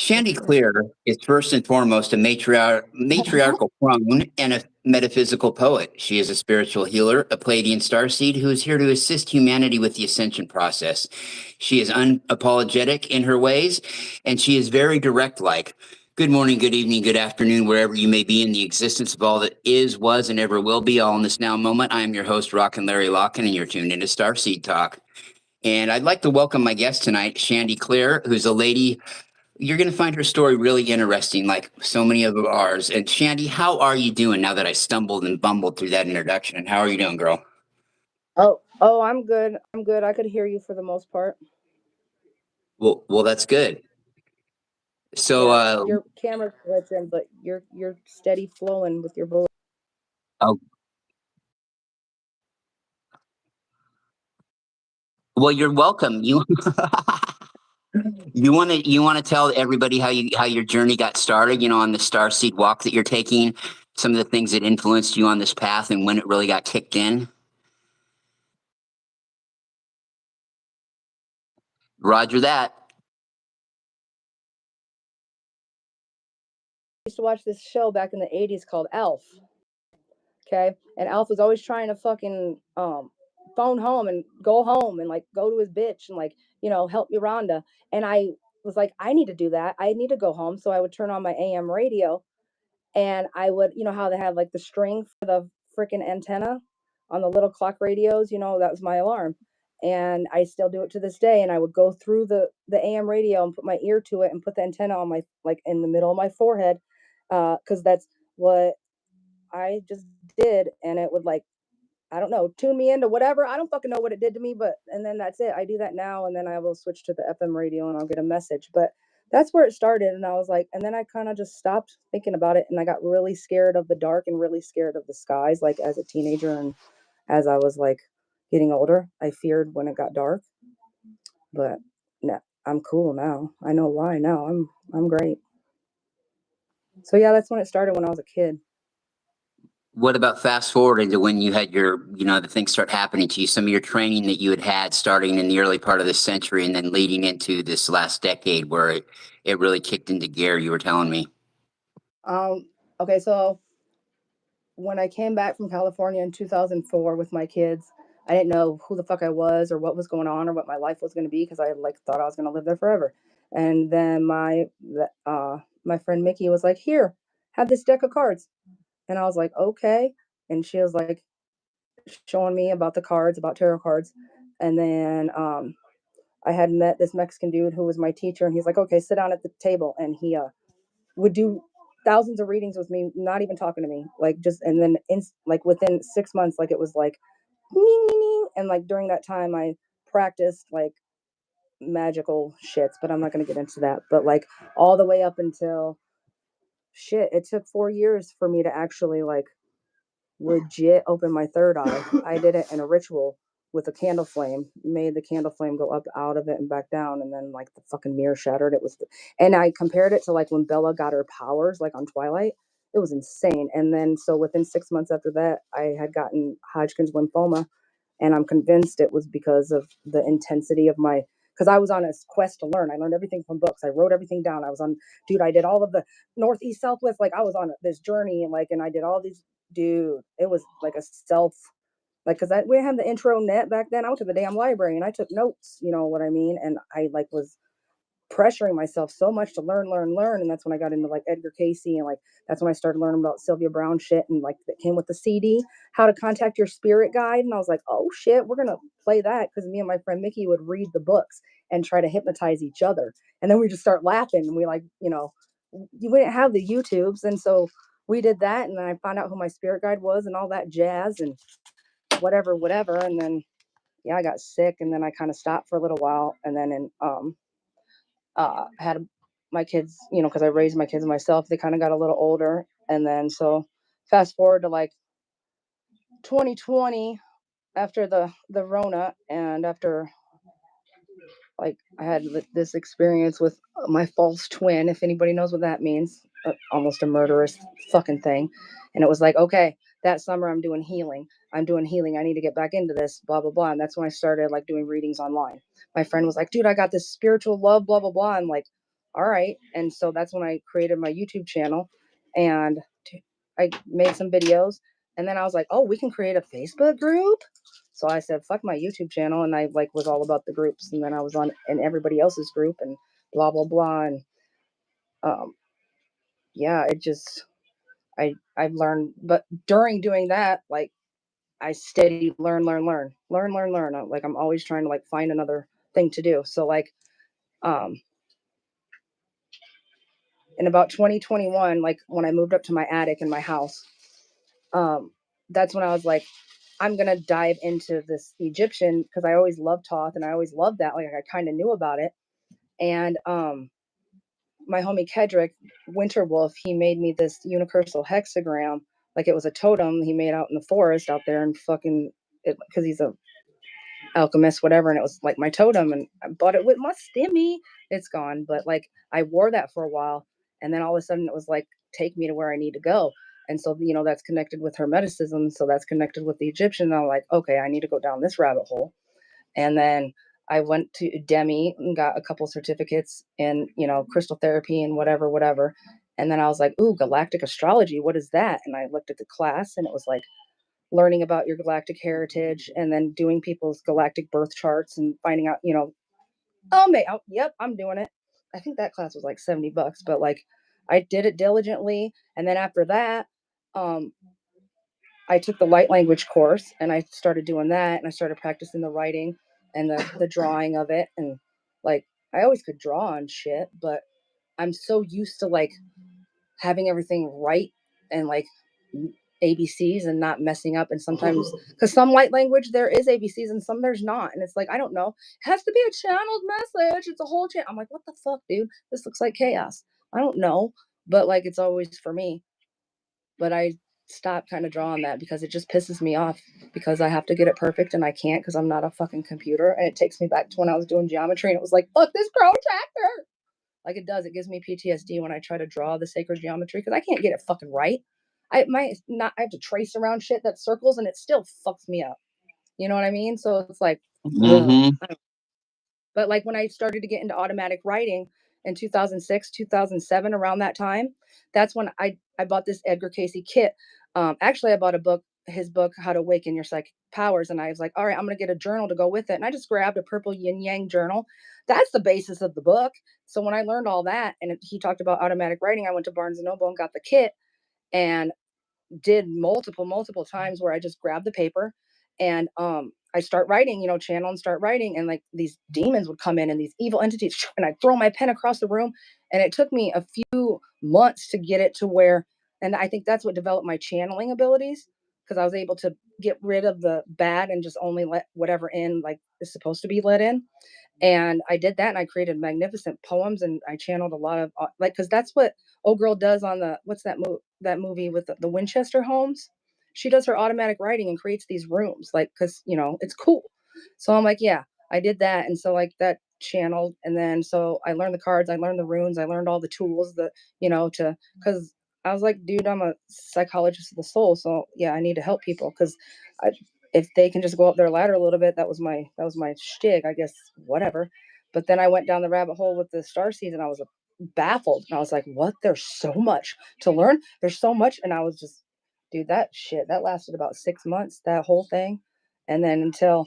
Shandy Cleer is first and foremost a matriarchal crone and a metaphysical poet. She is a spiritual healer, a Pleiadian Starseed who is here to assist humanity with the Ascension process. She is unapologetic in her ways, and she is very direct-like. Good morning, good evening, good afternoon, wherever you may be in the existence of all that is, was, and ever will be, all in this now moment. I am your host, Rocken Larry Locken, and you're tuned into Starseed Talk. And I'd like to welcome my guest tonight, Shandy Cleer, who's a lady. You're going to find her story really interesting, like so many of ours. And Shandy, how are you doing now that I stumbled and bumbled through that introduction? How are you doing, girl? Oh, I'm good. I'm good. I could hear you for the most part. Well, that's good. So, your camera's glitching, but you're steady flowing with your voice. oh, well, you're welcome. You you want to tell everybody how your journey got started? On the Starseed walk that you're taking, some of the things that influenced you on this path, and when it really got kicked in. Roger that. I used to watch this show back in the 80s called Alf. Okay, and Alf was always trying to fucking phone home and go home and like go to his bitch and like help Yolanda. And I was like, I need to do that. I need to go home. So I would turn on my AM radio, and I would, how they have like the string for the freaking antenna on the little clock radios, that was my alarm. And I still do it to this day. And I would go through the AM radio and put my ear to it and put the antenna on my, like in the middle of my forehead. Cause that's what I just did. And it would like, I don't know, tune me into whatever. I don't fucking know what it did to me, and then that's it. I do that now. And then I will switch to the FM radio and I'll get a message. But that's where it started. And I was like, and then I kind of just stopped thinking about it. And I got really scared of the dark and really scared of the skies, like as a teenager. And as I was like getting older, I feared when it got dark. But no, I'm cool now. I know why now. I'm great. So yeah, that's when it started, when I was a kid. What about fast forward into when you had your, the things start happening to you, some of your training that you had starting in the early part of this century and then leading into this last decade where it really kicked into gear, you were telling me? Okay, so when I came back from California in 2004 with my kids, I didn't know who the fuck I was or what was going on or what my life was going to be, because I like thought I was going to live there forever. And then my friend Mickey was like, "Here, have this deck of cards." And I was like, "Okay." And she was like showing me about the cards, about tarot cards. And then I had met this Mexican dude who was my teacher, and he's like, "Okay, sit down at the table." And he would do thousands of readings with me, not even talking to me, like just, and then like within 6 months, like it was like, and like during that time I practiced like magical shits, but I'm not going to get into that. But like all the way up until it took 4 years for me to actually like legit open my third eye. I did it in a ritual with a candle flame, made the candle flame go up out of it and back down, and then like the fucking mirror shattered. And I compared it to like when Bella got her powers, like on Twilight. It was insane. And then so within 6 months after that, I had gotten Hodgkin's lymphoma, and I'm convinced it was because of the intensity of my, because I was on a quest to learn. I learned everything from books. I wrote everything down. I did all of the northeast, southwest. Like I was on this journey, and I did all these. Dude, it was like a self, like, because we didn't have the intro net back then. I went to the damn library and I took notes, you know what I mean? And I like was pressuring myself so much to learn. And that's when I got into like Edgar Casey, and like that's when I started learning about Sylvia Brown shit, and like that came with the CD, How to Contact Your Spirit Guide. And I was like, oh shit, we're gonna play that, because me and my friend Mickey would read the books and try to hypnotize each other. And then we just start laughing, and we like, we didn't have the YouTubes, and so we did that. And then I found out who my spirit guide was and all that jazz and whatever. And then yeah, I got sick, and then I kind of stopped for a little while, and then had my kids, because I raised my kids myself. They kind of got a little older, and then so fast forward to like 2020, after the Rona, and after like I had this experience with my false twin, if anybody knows what that means, almost a murderous fucking thing. And it was like, okay, that summer I'm doing healing. I need to get back into this, blah, blah, blah. And that's when I started like doing readings online. My friend was like, dude, I got this spiritual love, blah, blah, blah. I'm like, all right. And so that's when I created my YouTube channel, and I made some videos. And then I was like, oh, we can create a Facebook group. So I said, fuck my YouTube channel. And I like was all about the groups. And then I was on in everybody else's group and blah, blah, blah. And yeah, it just, I've learned, but during doing that, like I steady learn. Like I'm always trying to like find another thing to do. So like, in about 2021, like when I moved up to my attic in my house, that's when I was like, I'm gonna dive into this Egyptian because I always loved Thoth and I always loved that. Like I kind of knew about it. And my homie Kedrick Winterwolf, he made me this universal hexagram, like it was a totem he made out in the forest out there, and fucking it because he's a alchemist, whatever, and it was like my totem, and I bought it with my stimmy. It's gone, but like I wore that for a while, and then all of a sudden it was like take me to where I need to go. And so that's connected with Hermeticism, so that's connected with the Egyptian. And I'm like, okay, I need to go down this rabbit hole. And then I went to Udemy and got a couple certificates in crystal therapy and whatever. And then I was like, ooh, galactic astrology, what is that? And I looked at the class, and it was like learning about your galactic heritage and then doing people's galactic birth charts and finding out, yep, I'm doing it. I think that class was like $70, but like I did it diligently. And then after that, I took the light language course and I started doing that, and I started practicing the writing and the drawing of it. And like I always could draw on shit, but I'm so used to like having everything right and like ABCs and not messing up. And sometimes, because some light language there is ABCs and some there's not, and it's like I don't know. It has to be a channeled message. It's a whole channel. I'm like, what the fuck, dude? This looks like chaos. I don't know, but like it's always for me. But I stopped kind of drawing that because it just pisses me off because I have to get it perfect and I can't because I'm not a fucking computer. And it takes me back to when I was doing geometry and it was like, fuck this protractor. Like it does. It gives me PTSD when I try to draw the sacred geometry because I can't get it fucking right. I have to trace around shit that circles and it still fucks me up. You know what I mean? So it's like, but like when I started to get into automatic writing in 2006, 2007, around that time, that's when I bought this Edgar Casey kit. Actually, I bought his book, How to Awaken Your Psychic Powers. And I was like, all right, I'm going to get a journal to go with it. And I just grabbed a purple yin yang journal. That's the basis of the book. So when I learned all that and he talked about automatic writing, I went to Barnes and Noble and got the kit and did multiple times where I just grabbed the paper and I start writing, channel and start writing, and like these demons would come in and these evil entities, and I'd throw my pen across the room, and it took me a few months to get it to where, and I think that's what developed my channeling abilities because I was able to get rid of the bad and just only let whatever in like is supposed to be let in. And I did that, and I created magnificent poems, and I channeled a lot of like because that's what old girl does on the what's that movie with the Winchester homes. She does her automatic writing and creates these rooms like because it's cool. So I'm like, yeah, I did that, and so like that channeled, and then so I learned the cards, I learned the runes, I learned all the tools that to because I was like, dude, I'm a psychologist of the soul, so yeah, I need to help people because I if they can just go up their ladder a little bit, that was my shtick, I guess, whatever. But then I went down the rabbit hole with the Starseed, and I was baffled. And I was like, what? There's so much to learn. There's so much. And I was just, dude, that shit, that lasted about 6 months, that whole thing. And then until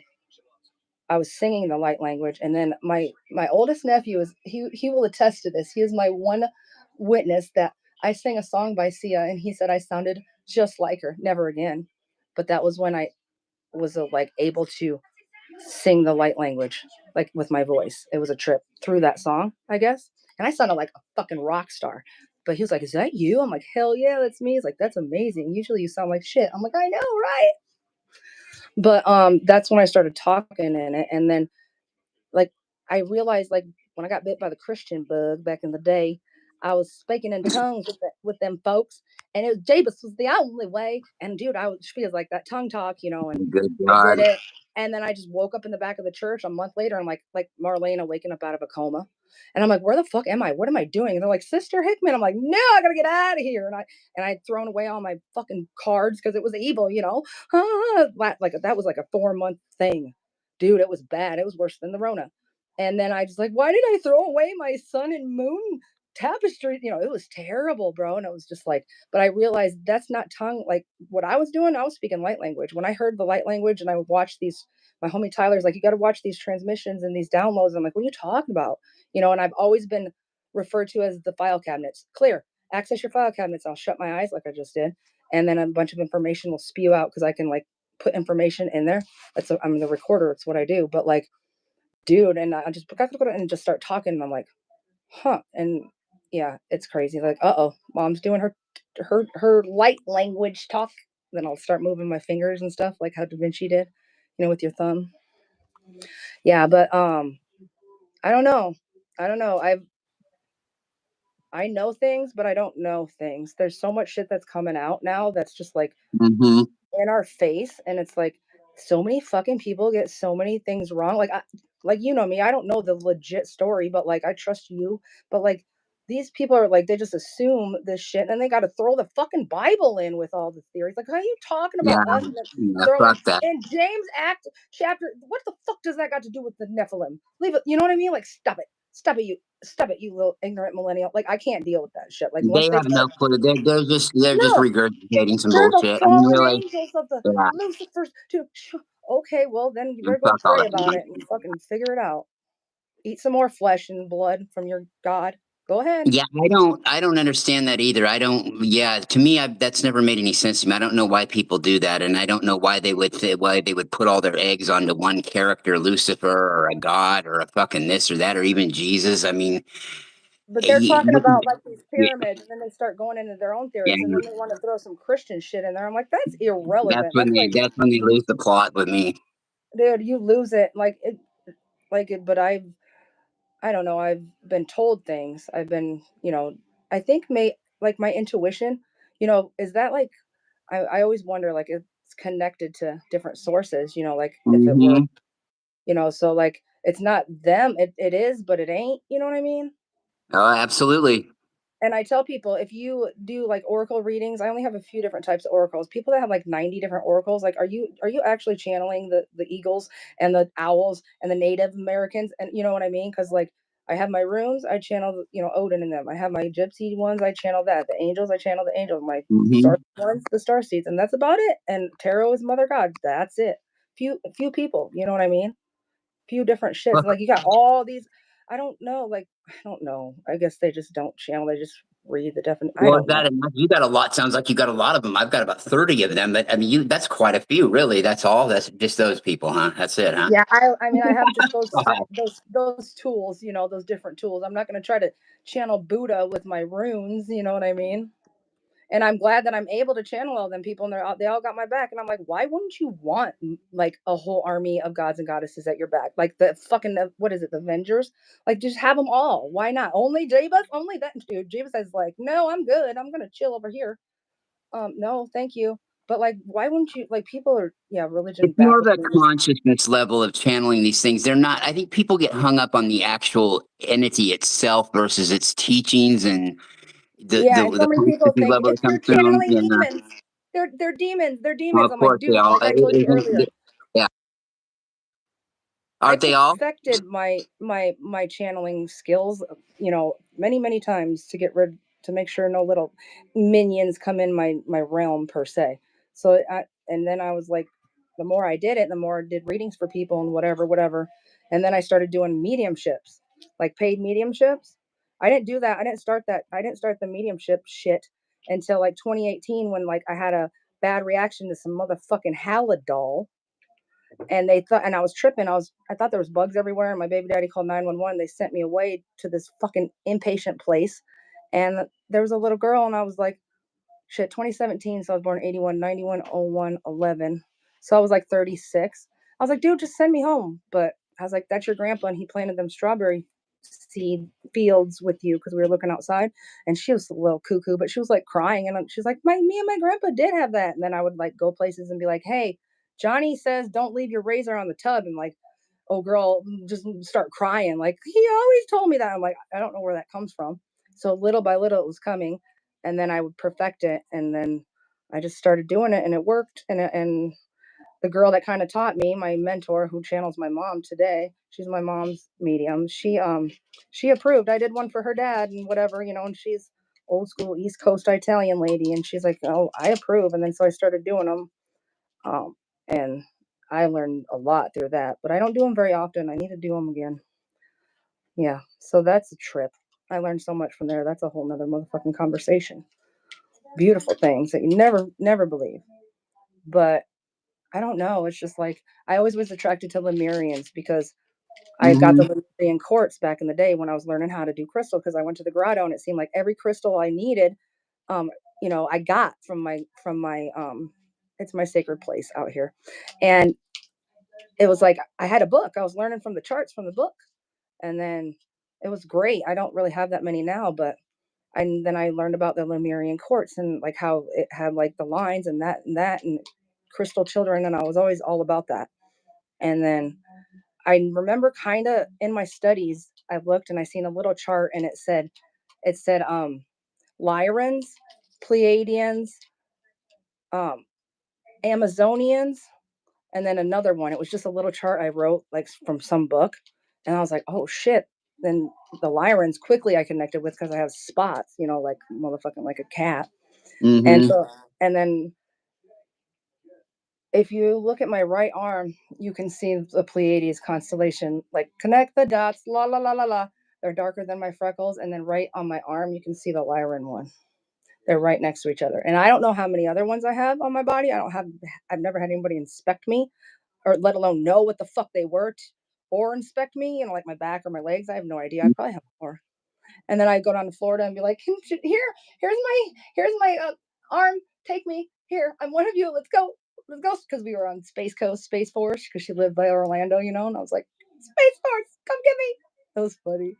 I was singing the light language. And then my oldest nephew he will attest to this. He is my one witness that I sang a song by Sia, and he said I sounded just like her. Never again. But that was when I was like able to sing the light language like with my voice. It was a trip through that song, I guess. And I sounded like a fucking rock star. But he was like, "Is that you?" I'm like, "Hell yeah, that's me." He's like, "That's amazing. Usually you sound like shit." I'm like, "I know, right?" But that's when I started talking in it, and then like I realized like when I got bit by the Christian bug back in the day, I was speaking in tongues with them folks, and it was Jabus was the only way. And dude, I was feels like that tongue talk, and I did it. And then I just woke up in the back of the church a month later. I'm like Marlena waking up out of a coma. And I'm like, where the fuck am I? What am I doing? And they're like, Sister Hickman. I'm like, no, I gotta get out of here. And I'd thrown away all my fucking cards because it was evil, like that was like a 4-month thing. Dude, it was bad. It was worse than the Rona. And then I just like, why did I throw away my sun and moon tapestry? You know, it was terrible, bro. And it was just like, but I realized that's not tongue. Like what I was doing, I was speaking light language. When I heard the light language and I would watch these, my homie Tyler's like, you got to watch these transmissions and these downloads. I'm like, what are you talking about? You know, and I've always been referred to as the file cabinets. Clear, access your file cabinets. I'll shut my eyes like I just did. And then a bunch of information will spew out because I can like put information in there. I'm the recorder. It's what I do. But like, dude, and I just and just start talking, and I'm like, huh, and yeah, it's crazy. Like, mom's doing her light language talk. Then I'll start moving my fingers and stuff, like how Da Vinci did, you know, with your thumb. Yeah, but I don't know. I know things, but I don't know things. There's so much shit that's coming out now that's just like in our face, and it's like so many fucking people get so many things wrong. Like you know me, I don't know the legit story, but like I trust you. But like these people are like they just assume this shit, and they got to throw the fucking Bible in with all the theories. Like, how are you talking about us? And throwing in James Act chapter. What the fuck does that got to do with the Nephilim? Leave it. You know what I mean? Like, stop it. Stop it, you little ignorant millennial. Like, I can't deal with that shit. Like, They have no clue. They're just regurgitating some they're bullshit. the fallen Really, angels of the yeah. Lucifer's too. Okay, well then you better go pray about it and fucking figure it out. Eat some more flesh and blood from your God. Go ahead. Yeah, I don't understand that either. I don't. Yeah, to me, that's never made any sense to me. I don't know why people do that, and I don't know why they would put all their eggs onto one character, Lucifer, or a god, or a fucking this or that, or even Jesus. I mean, but they're talking about like these pyramids, and then they start going into their own theories, and then they want to throw some Christian shit in there. I'm like, that's irrelevant. That's when they lose the plot with me. Dude, you lose it. But I don't know. I've been told things. I've been, you know, I think like my intuition, you know, is that like, I always wonder, like, it's connected to different sources, you know, like if it were, you know, so like, it's not them, it is, but it ain't, you know what I mean? Oh, absolutely. And I tell people, if you do like oracle readings, I only have a few different types of oracles. People that have like 90 different oracles, like, are you actually channeling the eagles and the owls and the Native Americans? And you know what I mean? Because like I have my runes, I channel, you know, Odin in them. I have my gypsy ones, I channel that. The angels, I channel the angels. My star ones, the star seeds, and that's about it. And tarot is Mother God. That's it. Few people, you know what I mean? Few different shits. Like you got all these. I don't know. Like I don't know. I guess they just don't channel. They just read the definition. I don't know. You got a lot. Sounds like you got a lot of them. I've got about 30 of them. But I mean, that's quite a few, really. That's all. That's just those people, huh? That's it, huh? Yeah, I mean, I have just those tools. You know, those different tools. I'm not going to try to channel Buddha with my runes. You know what I mean? And I'm glad that I'm able to channel all them people, and they all got my back. And I'm like, why wouldn't you want like a whole army of gods and goddesses at your back? Like the fucking what is it, the Avengers? Like just have them all. Why not? Only Jabez? Only that dude. Jabez is like, no, I'm good. I'm gonna chill over here. No, thank you. But like, why wouldn't you? Like people are religion It's more of a backwards. consciousness level of channeling these things. They're not. I think people get hung up on the actual entity itself versus its teachings and And so the many people consciousness think level that it's comes they're to them. channeling And demons. They're demons. They're well, demons. of I'm like, course they dude, all. like I told you earlier. Yeah, I aren't they all? perfected my channeling skills, you know, many times to make sure no little minions come in my realm per se. And then I was like, the more I did it, the more I did readings for people and whatever. And then I started doing mediumships, like paid mediumships. I didn't do that. I didn't start that. I didn't start the mediumship shit until like 2018 when like I had a bad reaction to some motherfucking Halidol, and they thought, and I was tripping. I thought there was bugs everywhere, and my baby daddy called 911. They sent me away to this fucking inpatient place, and there was a little girl, and I was like, shit, 2017. So I was born 81, 91, 01, 11. So I was like 36. I was like, dude, just send me home. But I was like, that's your grandpa, and he planted them strawberry seed fields with you because we were looking outside. And she was a little cuckoo, but she was like crying, and she's like, me and my grandpa did have that. And then I would like go places and be like, hey, Johnny says don't leave your razor on the tub, and like, oh girl, just start crying. Like he always told me that. I'm like, I don't know where that comes from. So little by little it was coming, and then I would perfect it, and then I just started doing it, and it worked, and the girl that kind of taught me, my mentor, who channels my mom today, she's my mom's medium. She approved. I did one for her dad and whatever, and she's old school East Coast Italian lady, and she's like, "Oh, I approve." And then so I started doing them, and I learned a lot through that. But I don't do them very often. I need to do them again. Yeah, so that's a trip. I learned so much from there. That's a whole nother motherfucking conversation. Beautiful things that you never believe. But I don't know. It's just like I always was attracted to Lemurians because I got the Lemurian quartz back in the day when I was learning how to do crystal, because I went to the grotto and it seemed like every crystal I needed, I got from my it's my sacred place out here. And it was like I had a book. I was learning from the charts from the book. And then it was great. I don't really have that many now, but and then I learned about the Lemurian quartz and like how it had like the lines and that and crystal children, and I was always all about that. And then I remember kind of in my studies, I looked and I seen a little chart and it said Lyrans, Pleiadians, Amazonians, and then another one. It was just a little chart I wrote like from some book, and I was like, oh shit. Then the Lyrans quickly I connected with because I have spots, like motherfucking like a cat. And so, and then if you look at my right arm, you can see the Pleiades constellation, like connect the dots, la la la la la. They're darker than my freckles. And then right on my arm, you can see the Lyran one. They're right next to each other. And I don't know how many other ones I have on my body. I've never had anybody inspect me or let alone know what the fuck they were or inspect me, like my back or my legs. I have no idea. I probably have more. And then I go down to Florida and be like, here's my arm. Take me here. I'm one of you. Let's go. Because we were on Space Coast, Space Force, because she lived by Orlando, and I was like, Space Force, come get me. That was funny.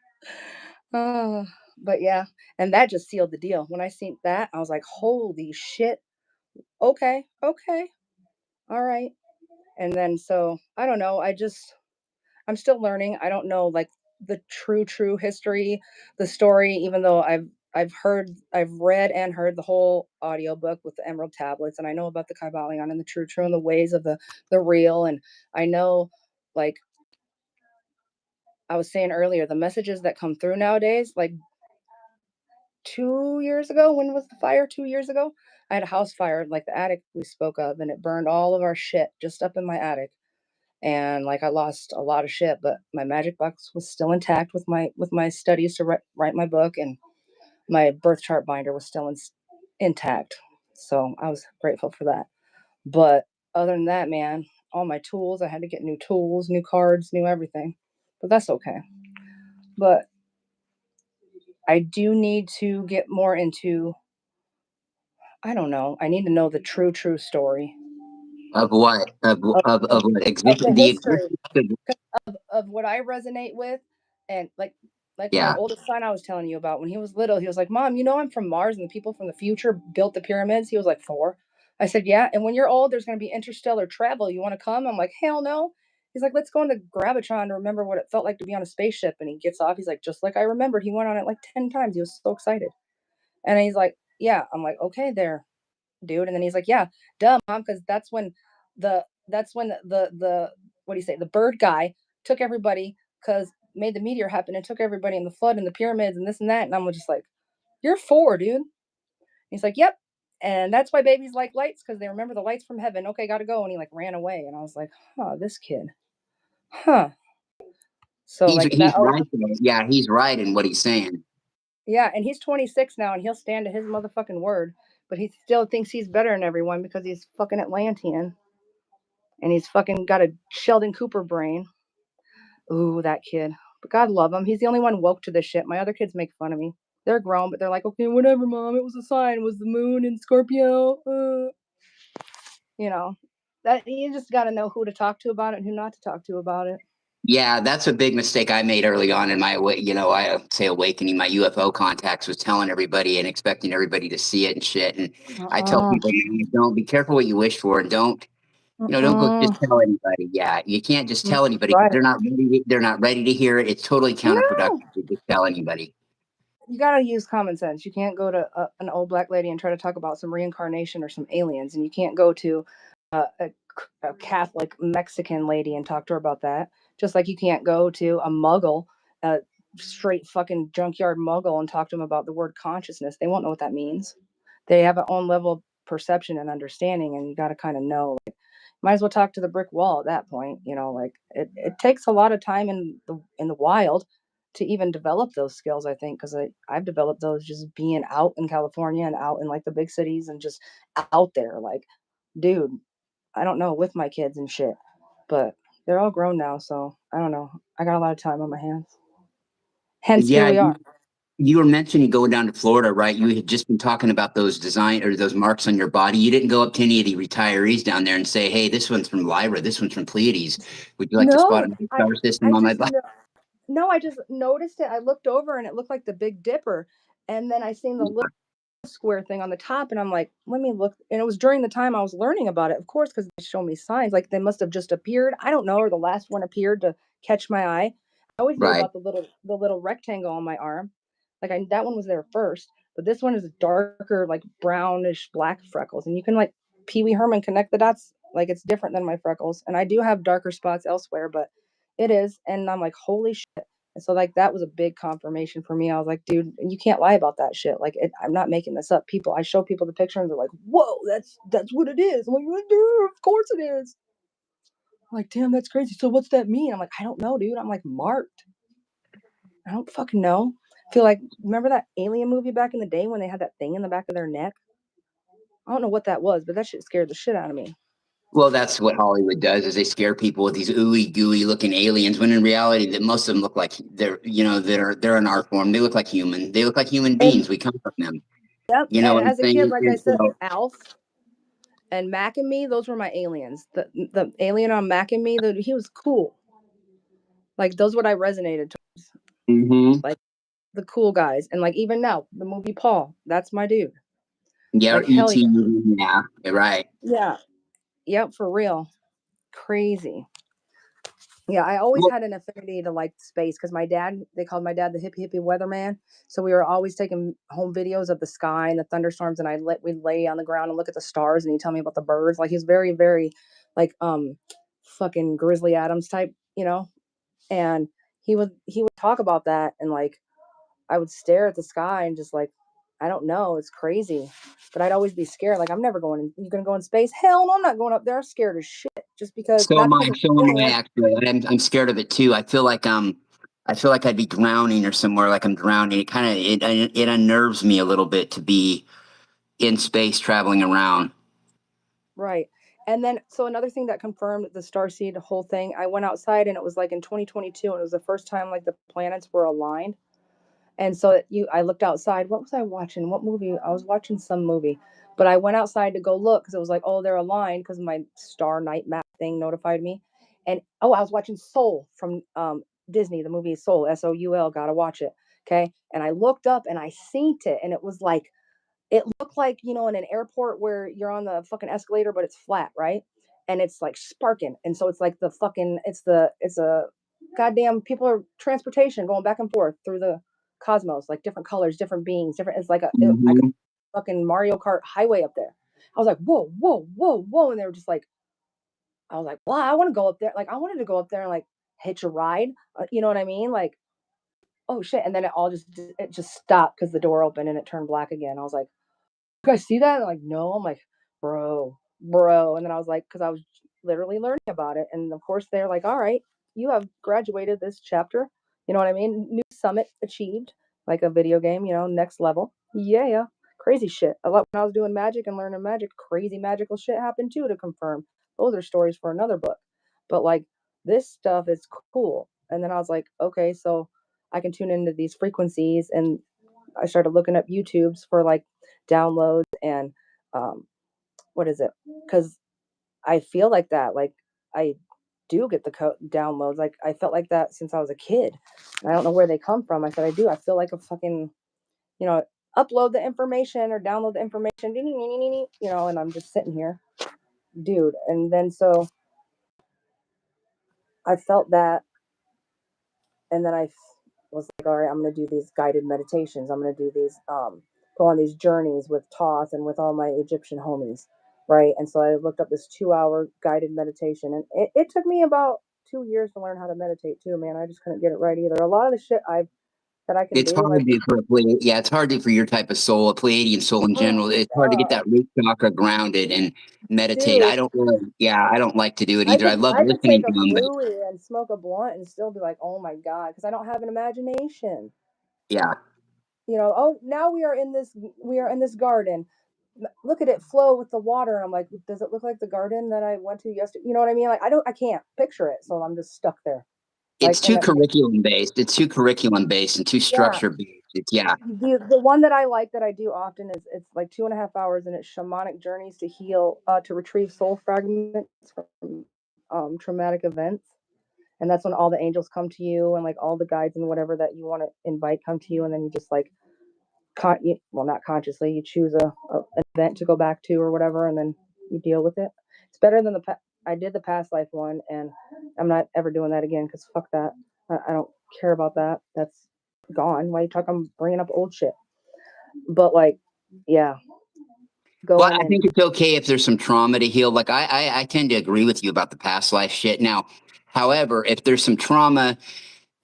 But yeah, and that just sealed the deal. When I seen that, I was like, holy shit. Okay, all right. And then so I don't know. I'm still learning. I don't know like the true history, the story, even though I've read and heard the whole audiobook with the Emerald Tablets, and I know about the Kybalion and the true and the ways of the real. And I know, like I was saying earlier, the messages that come through nowadays, like 2 years ago, when was the fire? 2 years ago, I had a house fire, like the attic we spoke of, and it burned all of our shit just up in my attic. And like I lost a lot of shit, but my magic box was still intact with my studies to write my book, and my birth chart binder was still intact. So I was grateful for that. But other than that, man, all my tools, I had to get new tools, new cards, new everything. But that's okay. But I do need to get more into, I don't know, I need to know the true story. Of what? Of what? Of the history. Of what I resonate with. And like my oldest son, I was telling you about, when he was little, he was like, Mom, I'm from Mars and the people from the future built the pyramids. He was like 4. I said, yeah. And when you're old, there's going to be interstellar travel. You want to come? I'm like, hell no. He's like, let's go into Gravitron to remember what it felt like to be on a spaceship. And he gets off. He's like, just like I remembered. He went on it like 10 times. He was so excited. And he's like, yeah. I'm like, okay, there, dude. And then he's like, yeah, duh, Mom, because that's when the what do you say, the bird guy took everybody, because made the meteor happen and took everybody in the flood and the pyramids and this and that. And I'm just like, you're 4, dude. He's like, yep. And that's why babies like lights, because they remember the lights from heaven. Okay, gotta go. And he like ran away. And I was like, this kid. So he's like that. Right. Yeah, he's right in what he's saying. Yeah, and he's 26 now, and he'll stand to his motherfucking word. But he still thinks he's better than everyone because he's fucking Atlantean. And he's fucking got a Sheldon Cooper brain. Ooh, that kid. But God love him. He's the only one woke to this shit. My other kids make fun of me. They're grown, but they're like, okay, whatever, Mom. It was a sign. It was the moon in Scorpio. That you just got to know who to talk to about it and who not to talk to about it. Yeah, that's a big mistake I made early on in my I say awakening. My UFO contacts was telling everybody and expecting everybody to see it and shit. And I tell people, don't be careful what you wish for, and don't go just tell anybody. Yeah, you can't just tell anybody. Right. They're not ready to hear it. It's totally counterproductive to just tell anybody. You got to use common sense. You can't go to an old black lady and try to talk about some reincarnation or some aliens, and you can't go to a a Catholic Mexican lady and talk to her about that. Just like you can't go to a muggle, a straight fucking junkyard muggle, and talk to them about the word consciousness. They won't know what that means. They have their own level of perception and understanding, and you got to kind of know. Like, might as well talk to the brick wall at that point. You know, like it takes a lot of time in the wild to even develop those skills. I think because I've developed those just being out in California and out in like the big cities and just out there. Like, dude, I don't know, with my kids and shit, but they're all grown now, so I don't know. I got a lot of time on my hands. Hence, here Yeah, we are. you were mentioning going down to Florida, right? You had just been talking about those design or those marks on your body. You didn't go up to any of the retirees down there and say, "Hey, this one's from Lyra. This one's from Pleiades. Would you like to spot No, a star system I on my just body?" no, I just noticed it. I looked over and it looked like the Big Dipper, and then I seen the little square thing on the top, and I'm like, let me look. And it was during the time I was learning about it, of course, because they show me signs. Like they must have just appeared. I don't know, or the last one appeared to catch my eye. I always knew Right. about the little rectangle on my arm. Like that one was there first, but this one is darker, like brownish black freckles, and you can like Pee Wee Herman connect the dots. Like it's different than my freckles, and I do have darker spots elsewhere, but it is. And I'm like, holy shit. And so like that was a big confirmation for me. I was like, dude, you can't lie about that shit. Like I'm not making this up. People, I show people the picture and they're like, whoa, that's what it is. I'm like, dude, of course it is. I'm like, damn, that's crazy. So what's that mean? I'm like, I don't know, dude. I'm like marked. I don't fucking know. I feel like, remember that Alien movie back in the day when they had that thing in the back of their neck? I don't know what that was, but that shit scared the shit out of me. Well, that's what Hollywood does is they scare people with these ooey gooey looking aliens when in reality that most of them look like they're an art form. They look like human. They look like human And beings. We come from them. yep, You know and what I'm as a kid, saying? like I And said, so, Alf and Mac and Me, those were my aliens. The alien on Mac and Me, he was cool. Like those what I resonated to, mhm. like the cool guys. And like even now, the movie Paul, that's my dude. Yeah, or Like hell ET. yeah. Yeah, you're right. Yeah. Yep, for real. Crazy. Yeah, I always Well, had an affinity to like space because they called my dad the hippie weatherman. So we were always taking home videos of the sky and the thunderstorms, and we'd lay on the ground and look at the stars, and he'd tell me about the birds. Like he's very, very like fucking Grizzly Adams type, you know. And he would talk about that, and like I would stare at the sky and just like, I don't know, it's crazy. But I'd always be scared. Like, I'm never going you gonna go in space? Hell no, I'm not going up there. I'm scared as shit. Just because so not am because I. I'm So am I. alien. Actually, I'm scared of it too. I feel like I'd be drowning or somewhere. Like I'm drowning. It kind of it unnerves me a little bit to be in space traveling around. Right. And then so another thing that confirmed the Starseed whole thing, I went outside and it was like in 2022, and it was the first time like the planets were aligned. And so I looked outside. What was I watching? What movie? I was watching some movie, but I went outside to go look because it was like, oh, they're aligned because my star night map thing notified me. And oh, I was watching Soul from Disney. The movie is Soul, Soul. Gotta watch it. Okay. And I looked up and I seen it, and it was like it looked like, in an airport where you're on the fucking escalator, but it's flat, right? And it's like sparking. And so it's like the fucking, it's a goddamn people are transportation going back and forth through the cosmos, like different colors, different beings, different, it's like I could Hmm. fucking Mario Kart highway up there. I was like, whoa, whoa, whoa, whoa. And they were just like, I was like, wow, I want to go up there. Like, I wanted to go up there and like hitch a ride. You know what I mean? Like, oh shit. And then it just stopped because the door opened and it turned black again. I was like, you guys see that? They're like, no. I'm like, bro. And then I was like, because I was literally learning about it. And of course, they're like, all right, you have graduated this chapter. You know what I mean? New summit achieved, like a video game, next level. Yeah. Crazy shit. A lot when I was doing magic and learning magic, crazy magical shit happened too to confirm. Those are stories for another book. But like this stuff is cool. And then I was like, okay, so I can tune into these frequencies, and I started looking up YouTubes for like downloads and what is it? Because I feel like that. Like I do get the downloads. Like I felt like that since I was a kid. And I don't know where they come from. I said I do. I feel like a fucking, you know, upload the information or download the information, and I'm just sitting here, dude. And then so I felt that, and then I was like, all right, I'm gonna do these guided meditations. I'm gonna do these go on these journeys with Toth and with all my Egyptian homies. right? And so I looked up this 2-hour guided meditation, and it took me about 2 years to learn how to meditate too, man. I just couldn't get it right either. A lot of the shit that I can It's do, hard to do for yeah, it's hard to do for your type of soul, a Pleiadian soul in general. It's hard to get that root chakra grounded and meditate. dude, I don't really, yeah, I don't like to do it I either. I could love I could take listening a to them, but Fluey and smoke a blunt and still be like, oh my god, because I don't have an imagination. yeah, Oh, now we are in this garden. Look at it flow with the water. I'm like, does it look like the garden that I went to yesterday? You know what I mean? Like, I can't picture it, so I'm just stuck there. Like, it's and too curriculum based. It's too curriculum based and too yeah, structure based. It's yeah. the one that I like that I do often is it's like 2.5 hours, and it's shamanic journeys to heal, to retrieve soul fragments from traumatic events. And that's when all the angels come to you, and like all the guides and whatever that you want to invite come to you, and then you just like well, not consciously, you choose an event to go back to or whatever, and then you deal with it. It's better than I did the past life one, and I'm not ever doing that again because fuck that. I don't care about that. That's gone. Why you talk? I'm bringing up old shit. But like, yeah, Well, going I in. think it's okay if there's some trauma to heal. Like I tend to agree with you about the past life shit. Now, however, if there's some trauma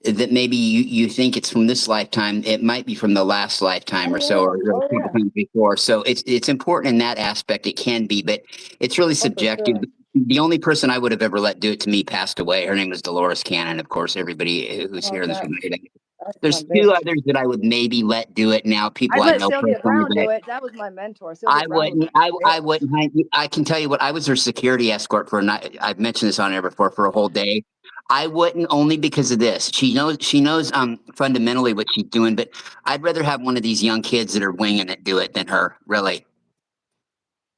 that maybe you think it's from this lifetime, it might be from the last lifetime Oh or so, yeah. or a Oh couple yeah. times before. So it's important in that aspect. It can be, but it's really Oh for subjective. sure. The only person I would have ever let do it to me passed away. Her name was Dolores Cannon. Of course, everybody who's Oh here in this that room. that's my There's bitch. two others that I would maybe let do it now. People I'd I let know Sylvia personally, Brown but do it. That was my mentor. Sylvia I Brown was wouldn't. my I bitch. wouldn't. I can tell you what. I was her security escort for a night. I've mentioned this on air before for a whole day. I wouldn't only because of this. She knows. She knows fundamentally what she's doing. But I'd rather have one of these young kids that are winging it do it than her. Really.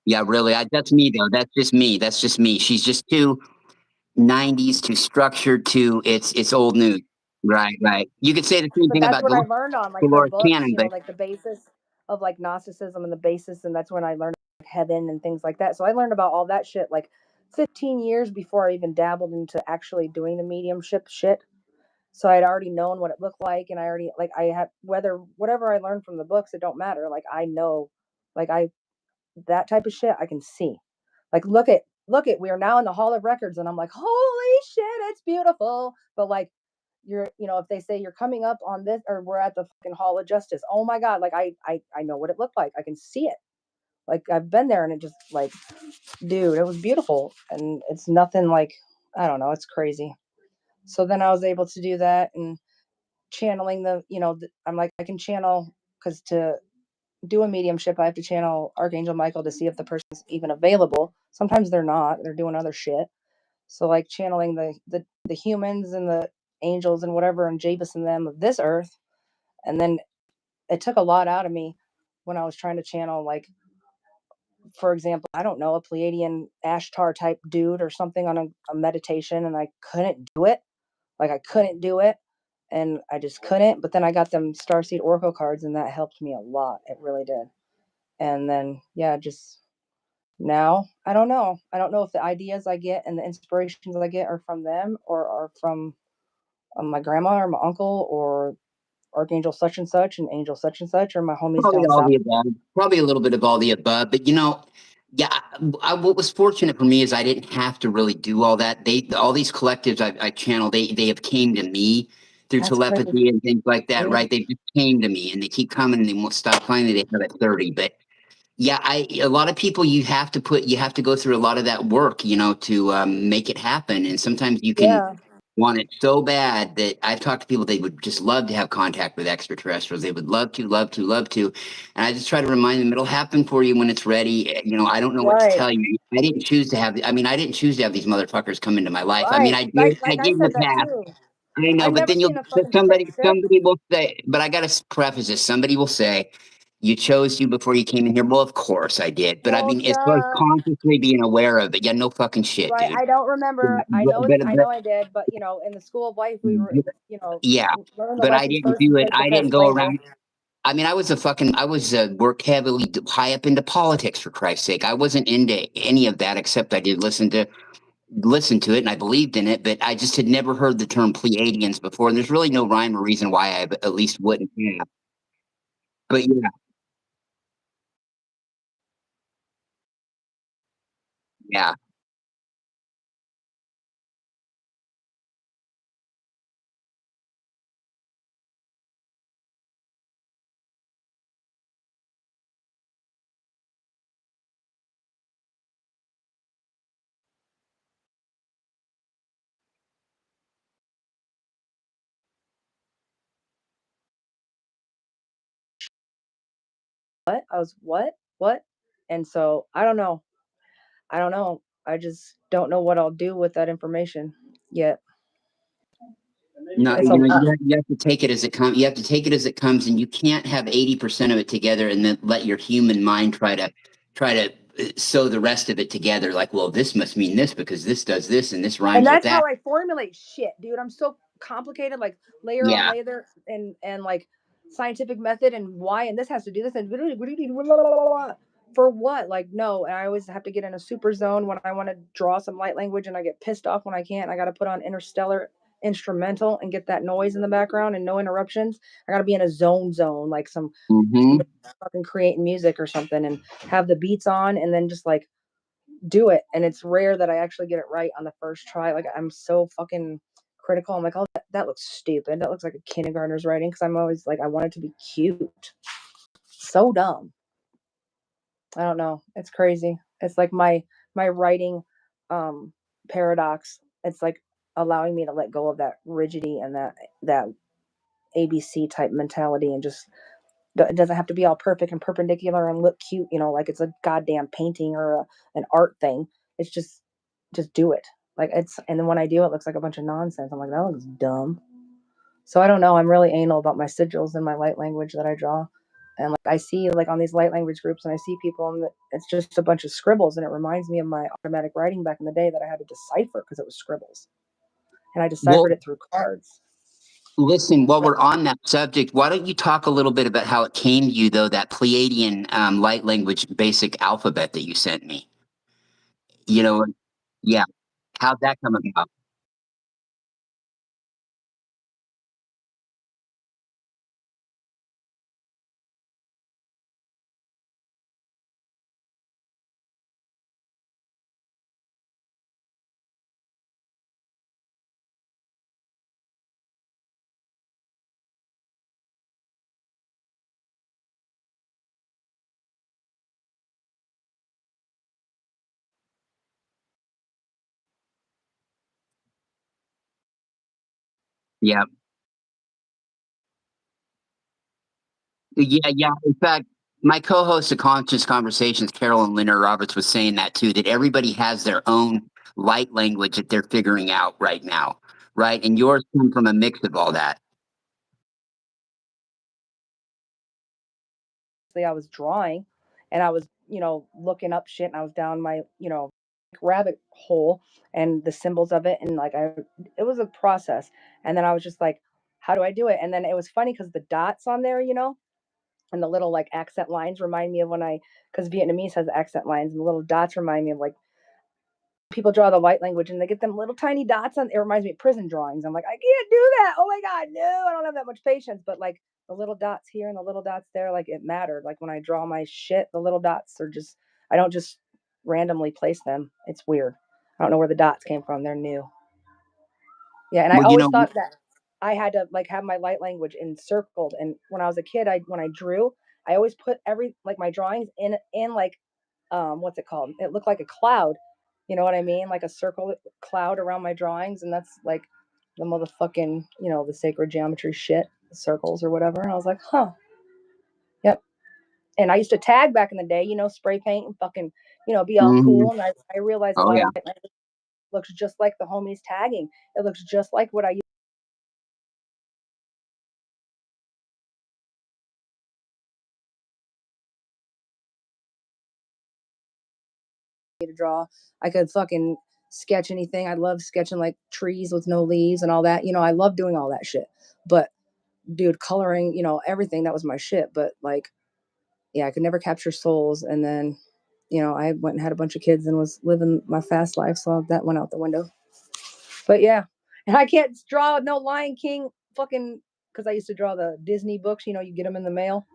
Yeah. Really. That's me though. That's just me. That's just me. She's just too '90s, too structured, too. It's old news. Right. Right. You could say the same But thing that's about what I learned on like her Dolores books, Cannon, but like the basis of like Gnosticism and the basis, and that's when I learned like, heaven and things like that. So I learned about all that shit like 15 years before I even dabbled into actually doing the mediumship shit. So I'd already known what it looked like, and I already like I had whatever I learned from the books, it don't matter. Like I know, like I that type of shit I can see. Like look at we are now in the Hall of Records, and I'm like, holy shit, it's beautiful. But like if they say you're coming up on this, or we're at the fucking Hall of Justice, oh my god, like I know what it looked like. I can see it. Like I've been there, and it just like, dude, it was beautiful, and it's nothing like, I don't know, it's crazy. So then I was able to do that, and channeling I'm like, I can channel, because to do a mediumship, I have to channel Archangel Michael to see if the person's even available. Sometimes they're not; they're doing other shit. So like channeling the humans and the angels and whatever and Javis and them of this earth, and then it took a lot out of me when I was trying to channel, like, for example, I don't know, a Pleiadian Ashtar type dude or something on a meditation, and I couldn't do it. Like I couldn't do it, and I just couldn't. But then I got them Starseed Oracle cards, and that helped me a lot. It really did. And then yeah, just now I don't know. I don't know if the ideas I get and the inspirations I get are from them or are from my grandma or my uncle or Archangel such and Angel such and such, or my homies probably down all south. the above. Probably a little bit of all the above. But yeah, what was fortunate for me is I didn't have to really do all that. All these collectives I channel, they have came to me through That's crazy. telepathy and things like that, Yeah. right? They just came to me and they keep coming and they won't stop. Finally, they have at 30. But yeah, a lot of people you have to go through a lot of that work, to make it happen. And sometimes you can Yeah. want it so bad that I've talked to people, they would just love to have contact with extraterrestrials. They would love to, love to, love to. And I just try to remind them it'll happen for you when it's ready. I don't know what to Right. tell you. I didn't choose to have these motherfuckers come into my life. I mean, Right. I Like did, I like I did in said the that past. too. I know, I've but never then seen a but fucking spaceship. somebody will say, but I got to preface this. Somebody will say, you chose you before you came in here. Well, of course I did. But I mean, it's like Bullshit. consciously being aware of it. Yeah, no fucking shit, Right. dude. I don't remember. I But, know but, I but know I did, but in the school of life we were, yeah, learn the but I lessons didn't first do and it. take the I test didn't go later. around. I mean, I was worked heavily high up into politics for Christ's sake. I wasn't into any of that except I did listen to it and I believed in it, but I just had never heard the term Pleiadians before. And there's really no rhyme or reason why I at least wouldn't have. But yeah, Yeah. What? I was what? What? And so I don't know. I don't know. I just don't know what I'll do with that information yet. No, It's a lot. you have to take it as it comes. You have to take it as it comes, and you can't have 80% of it together and then let your human mind try to sew the rest of it together. Like, well, this must mean this because this does this and this And rhymes with that's that. how I formulate shit, dude. I'm so complicated, like layer on Yeah. layer and like scientific method and why and this has to do this and for what? Like no, and I always have to get in a super zone when I want to draw some light language and I get pissed off when I can't. I got to put on interstellar instrumental and get that noise in the background and no interruptions. I got to be in a zone like some Hmm. fucking creating music or something and have the beats on and then just like do it. And it's rare that I actually get it right on the first try. Like I'm so fucking critical. I'm like, oh, that looks stupid. That looks like a kindergartner's writing because I'm always like, I want it to be cute. So dumb. I don't know. It's crazy. It's like my writing um paradox. It's like allowing me to let go of that rigidity and that ABC type mentality and just it doesn't have to be all perfect and perpendicular and look cute, like it's a goddamn painting or an art thing. It's just do it. Like and then when I do, it looks like a bunch of nonsense. I'm like, that looks dumb. So I don't know. I'm really anal about my sigils and my light language that I draw. And like I see like on these light language groups and I see people and it's just a bunch of scribbles and it reminds me of my automatic writing back in the day that I had to decipher because it was scribbles. And I Well, deciphered it through cards. listen, while we're on that subject, why don't you talk a little bit about how it came to you, though, that Pleiadian light language basic alphabet that you sent me? You know, yeah. How'd that come about? Yeah. Yeah, yeah. In fact, my co-host of Conscious Conversations, Carolyn Linner Roberts, was saying that too, that everybody has their own light language that they're figuring out right now, right? And yours come from a mix of all that. I was drawing and I was, looking up shit and I was down my, rabbit hole and the symbols of it. And like, it was a process. And then I was just like, how do I do it? And then it was funny because the dots on there, and the little like accent lines remind me of because Vietnamese has accent lines and the little dots remind me of like people draw the light language and they get them little tiny dots on it reminds me of prison drawings. I'm like, I can't do that. Oh my God, no, I don't have that much patience. But like the little dots here and the little dots there, like it mattered. Like when I draw my shit, the little dots are just I don't just randomly place them. It's weird. I don't know where the dots came from. They're new. Yeah, and I Well, always thought that I had to like have my light language encircled. And when I was a kid, when I drew, I always put every like my drawings in like what's it called? It looked like a cloud. You know what I mean? Like a circle cloud around my drawings, and that's like the motherfucking, the sacred geometry shit, the circles or whatever. And I was like, huh, yep. And I used to tag back in the day, spray paint and fucking, be all mhm. cool. And I realized a Oh lot yeah. of it looks just like the homies tagging. It looks just like what I used to draw. I could fucking sketch anything. I love sketching like trees with no leaves and all that. I love doing all that shit. But dude, coloring, everything, that was my shit. But like, yeah, I could never capture souls. And then, I went and had a bunch of kids and was living my fast life. So that went out the window. But yeah, and I can't draw no Lion King fucking, because I used to draw the Disney books, you get them in the mail,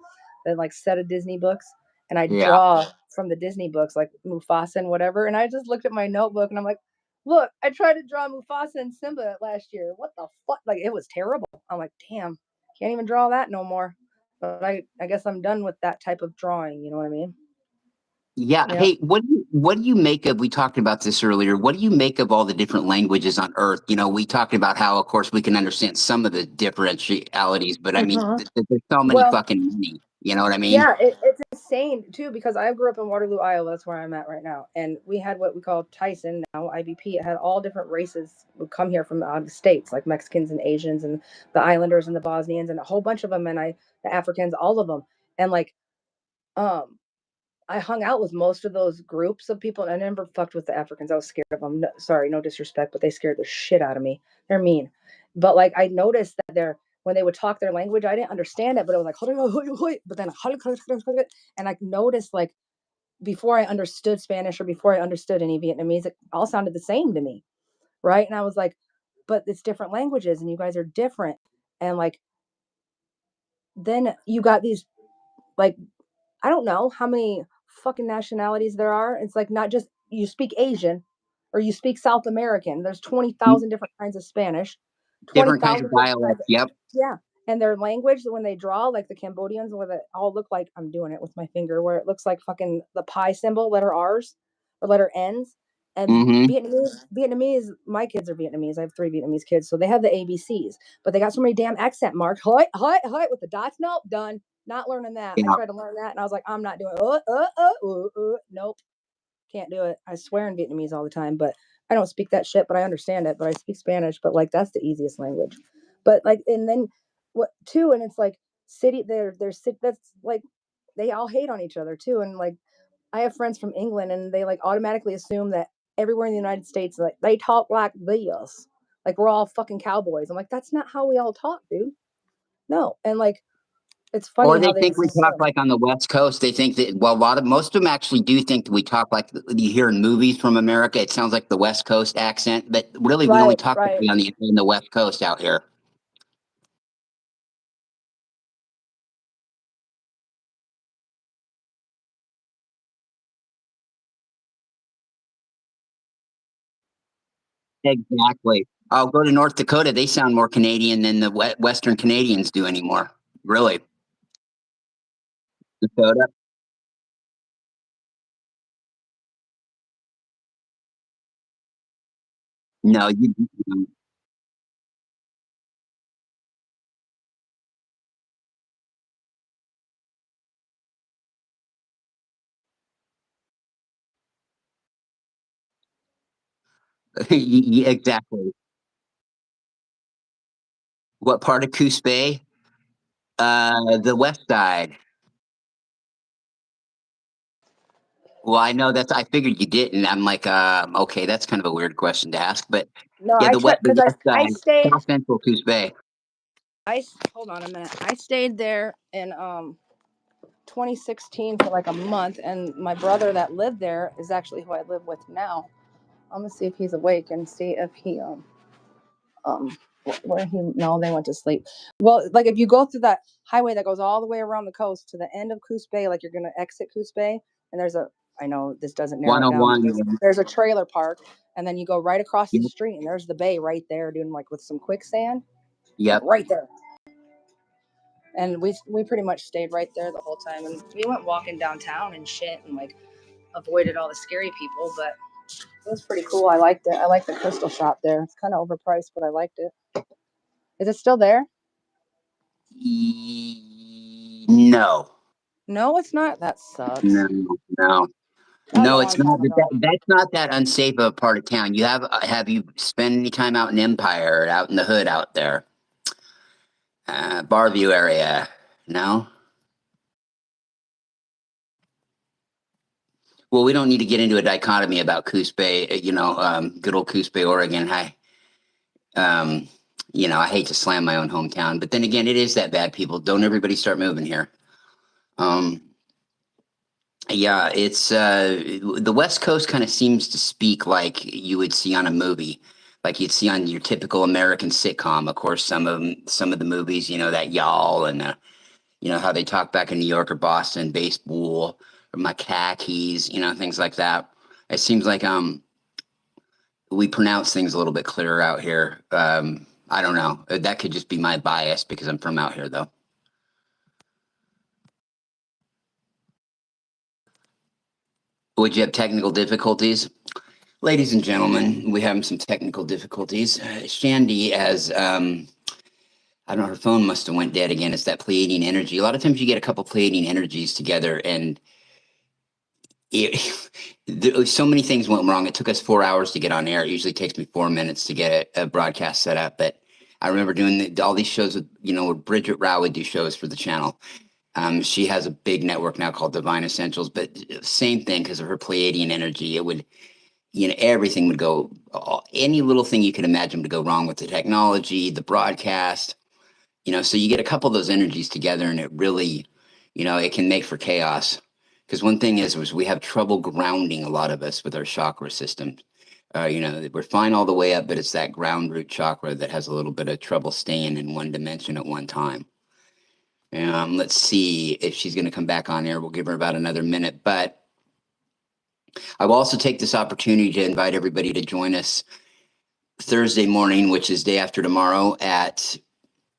that like set of Disney books. and I Yeah. draw from the Disney books like Mufasa and whatever. And I just looked at my notebook and I'm like, look, I tried to draw Mufasa and Simba last year. What the fuck? Like, it was terrible. I'm like, damn, can't even draw that no more. But I guess I'm done with that type of drawing. You know what I mean? Yeah. Yeah. Hey, what do you make of? We talked about this earlier. What do you make of all the different languages on Earth? You know, we talked about how, of course, we can understand some of the differentialities, but I mean, Mhm. there's so many Well, fucking many. You know what I mean? yeah, it's insane too because I grew up in Waterloo, Iowa. That's where I'm at right now, and we had what we call Tyson now IBP. It had all different races would come here from out of the states, like Mexicans and Asians and the Islanders and the Bosnians and a whole bunch of them, and the Africans, all of them, and like um I hung out with most of those groups of people, and I never fucked with the Africans. I was scared of them. No, sorry, no disrespect, but they scared the shit out of me. They're mean. But like I noticed that when they would talk their language, I didn't understand it, but it was like but then and I noticed like before I understood Spanish or before I understood any Vietnamese, it all sounded the same to me. Right. And I was like, but it's different languages and you guys are different. And like then you got these like I don't know how many fucking nationalities there are. It's like not just you speak Asian or you speak South American. There's 20,000 different kinds of Spanish, Different kinds 20,000 of different kinds dialects. of, Yep. yeah. And their language, when they draw, like the Cambodians, where they all look like, I'm doing it with my finger, where it looks like fucking the pi symbol, letter R's or letter N's. And Mm-hmm. Vietnamese, my kids are Vietnamese. I have 3 Vietnamese kids. So they have the ABCs, but they got so many damn accent marks. Hoi, hoi, hoi, with the dots. Nope, done. Not learning that. I Yeah. tried to learn that and I was like, I'm not doing nope, can't do it. I swear in Vietnamese all the time, but I don't speak that shit, but I understand it. But I speak Spanish, but like that's the easiest language. But like, and then what too? And it's like they're that's like they all hate on each other too. And like I have friends from England and they like automatically assume that everywhere in the United States, like they talk like this. Like we're all fucking cowboys. I'm like, that's not how we all talk, dude. No. And like it's funny Or how they they think just we talk assume. like on the West Coast. They think that, well, most of them actually do think that we talk like you hear in movies from America. It sounds like the West Coast accent, but really we only Right, talk that right. way on the West Coast out here. Exactly. I'll go to North Dakota. They sound more Canadian than the Western Canadians do anymore. Really. Dakota? No, exactly. What part of Coos Bay? The west side. Well, I know that's. I figured you didn't. I'm like, okay, that's kind of a weird question to ask, but No, yeah, I tried the because west I side, stayed. South Central Coos Bay. Hold on a minute. I stayed there in 2016 for like a month, and my brother that lived there is actually who I live with now. I'm gonna see if he's awake and see if he um where he no they went to sleep. Well, like if you go through that highway that goes all the way around the coast to the end of Coos Bay, like you're gonna exit Coos Bay, and there's a I know this doesn't narrow it down, but 101. there's a trailer park, and then you go right across the Yep. street, and there's the bay right there, doing like with some quicksand, like Yep. right there. And we pretty much stayed right there the whole time, and we went walking downtown and shit, and like avoided all the scary people, but it was pretty cool. I liked it. I liked the crystal shop there. It's kind of overpriced, but I liked it. Is it still there? No, No, it's not. That no, sucks. no, That was a no. It's long not. time But ago. that's not that unsafe of a part of town. Have you spent any time out in Empire, or out in the hood out there, Barview area? No. Well, we don't need to get into a dichotomy about Coos Bay. Good old Coos Bay, Oregon. Um, I hate to slam my own hometown, but then again, it is that bad. People, don't everybody start moving here. Um, yeah, it's the West Coast kind of seems to speak like you would see on a movie, like you'd see on your typical American sitcom. Of course, some of the movies, that y'all and how they talk back in New York or Boston, baseball, my khakis, things like that. It seems like we pronounce things a little bit clearer out here. I don't know. That could just be my bias because I'm from out here, though. Would you have technical difficulties? Ladies and gentlemen, we have some technical difficulties. Shandy has, I don't know, her phone must have went dead again. It's that Pleiadian energy. A lot of times you get a couple Pleiadian energies together, and so many things went wrong. It took us 4 hours to get on air. It usually takes me 4 minutes to get a broadcast set up. But I remember doing all these shows with, where Bridget Rao would do shows for the channel. She has a big network now called Divine Essentials, but same thing because of her Pleiadian energy. It would, everything would go, any little thing you could imagine would go wrong with the technology, the broadcast, so you get a couple of those energies together and it really, it can make for chaos. Because one thing was we have trouble grounding, a lot of us, with our chakra system. We're fine all the way up, but it's that ground root chakra that has a little bit of trouble staying in one dimension at one time. Let's see if she's going to come back on air. We'll give her about another minute. But I will also take this opportunity to invite everybody to join us Thursday morning, which is day after tomorrow,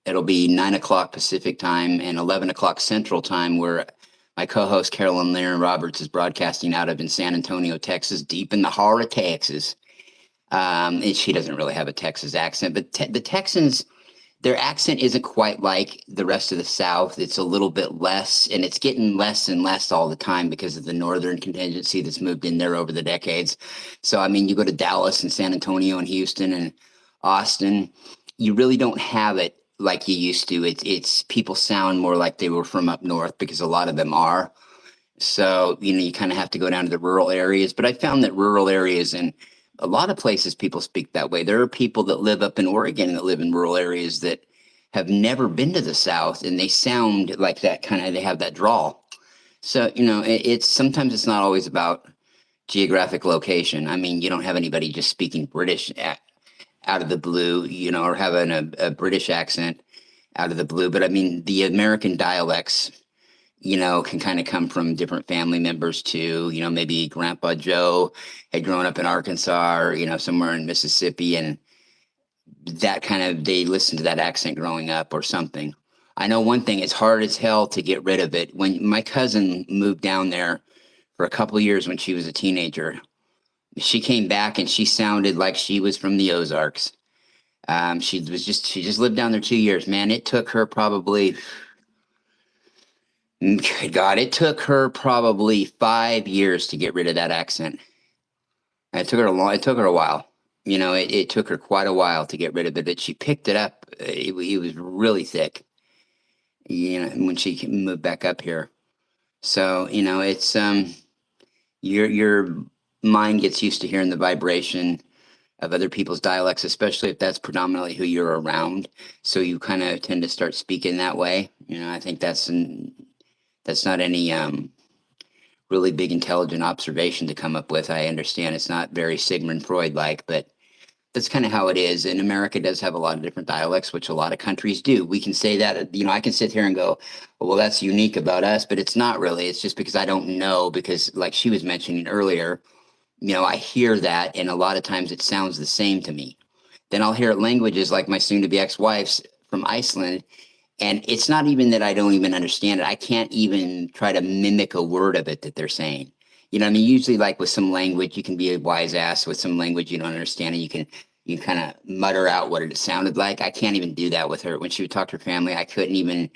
it'll be 9 o'clock Pacific time and 11 o'clock Central time, where my co-host Carolyn Larry Roberts is broadcasting out of in San Antonio, Texas, deep in the heart of Texas. And she doesn't really have a Texas accent, but the Texans, their accent isn't quite like the rest of the South. It's a little bit less, and it's getting less and less all the time because of the northern contingency that's moved in there over the decades. So, you go to Dallas and San Antonio and Houston and Austin, you really don't have it like you used to. It's people sound more like they were from up north because a lot of them are. So, you kind of have to go down to the rural areas. But I found that rural areas and a lot of places people speak that way. There are people that live up in Oregon that live in rural areas that have never been to the South, and they sound like that they have that drawl. So, it's sometimes it's not always about geographic location. You don't have anybody just speaking British out of the blue, or having a British accent out of the blue. But the American dialects, can kind of come from different family members too. Maybe Grandpa Joe had grown up in Arkansas or, somewhere in Mississippi, and that they listened to that accent growing up or something. I know one thing, it's hard as hell to get rid of it. When my cousin moved down there for a couple of years when she was a teenager, she came back and she sounded like she was from the Ozarks. She just lived down there 2 years, man. It took her probably, God, it took her probably 5 years to get rid of that accent. It took her a while. It took her quite a while to get rid of it, but she picked it up. It was really thick, when she moved back up here. So, it's, your mind gets used to hearing the vibration of other people's dialects, especially if that's predominantly who you're around. So you kind of tend to start speaking that way. I think that's not any really big intelligent observation to come up with. I understand it's not very Sigmund Freud-like, but that's kind of how it is. And America does have a lot of different dialects, which a lot of countries do. We can say that, I can sit here and go, well, that's unique about us, but it's not really. It's just because I don't know, because like she was mentioning earlier, I hear that, and a lot of times it sounds the same to me. Then I'll hear languages like my soon-to-be ex-wife's from Iceland, and it's not even that I don't even understand it. I can't even try to mimic a word of it that they're saying. Usually like with some language, you can be a wise ass. With some language you don't understand, and you can kind of mutter out what it sounded like. I can't even do that with her. When she would talk to her family, I couldn't even,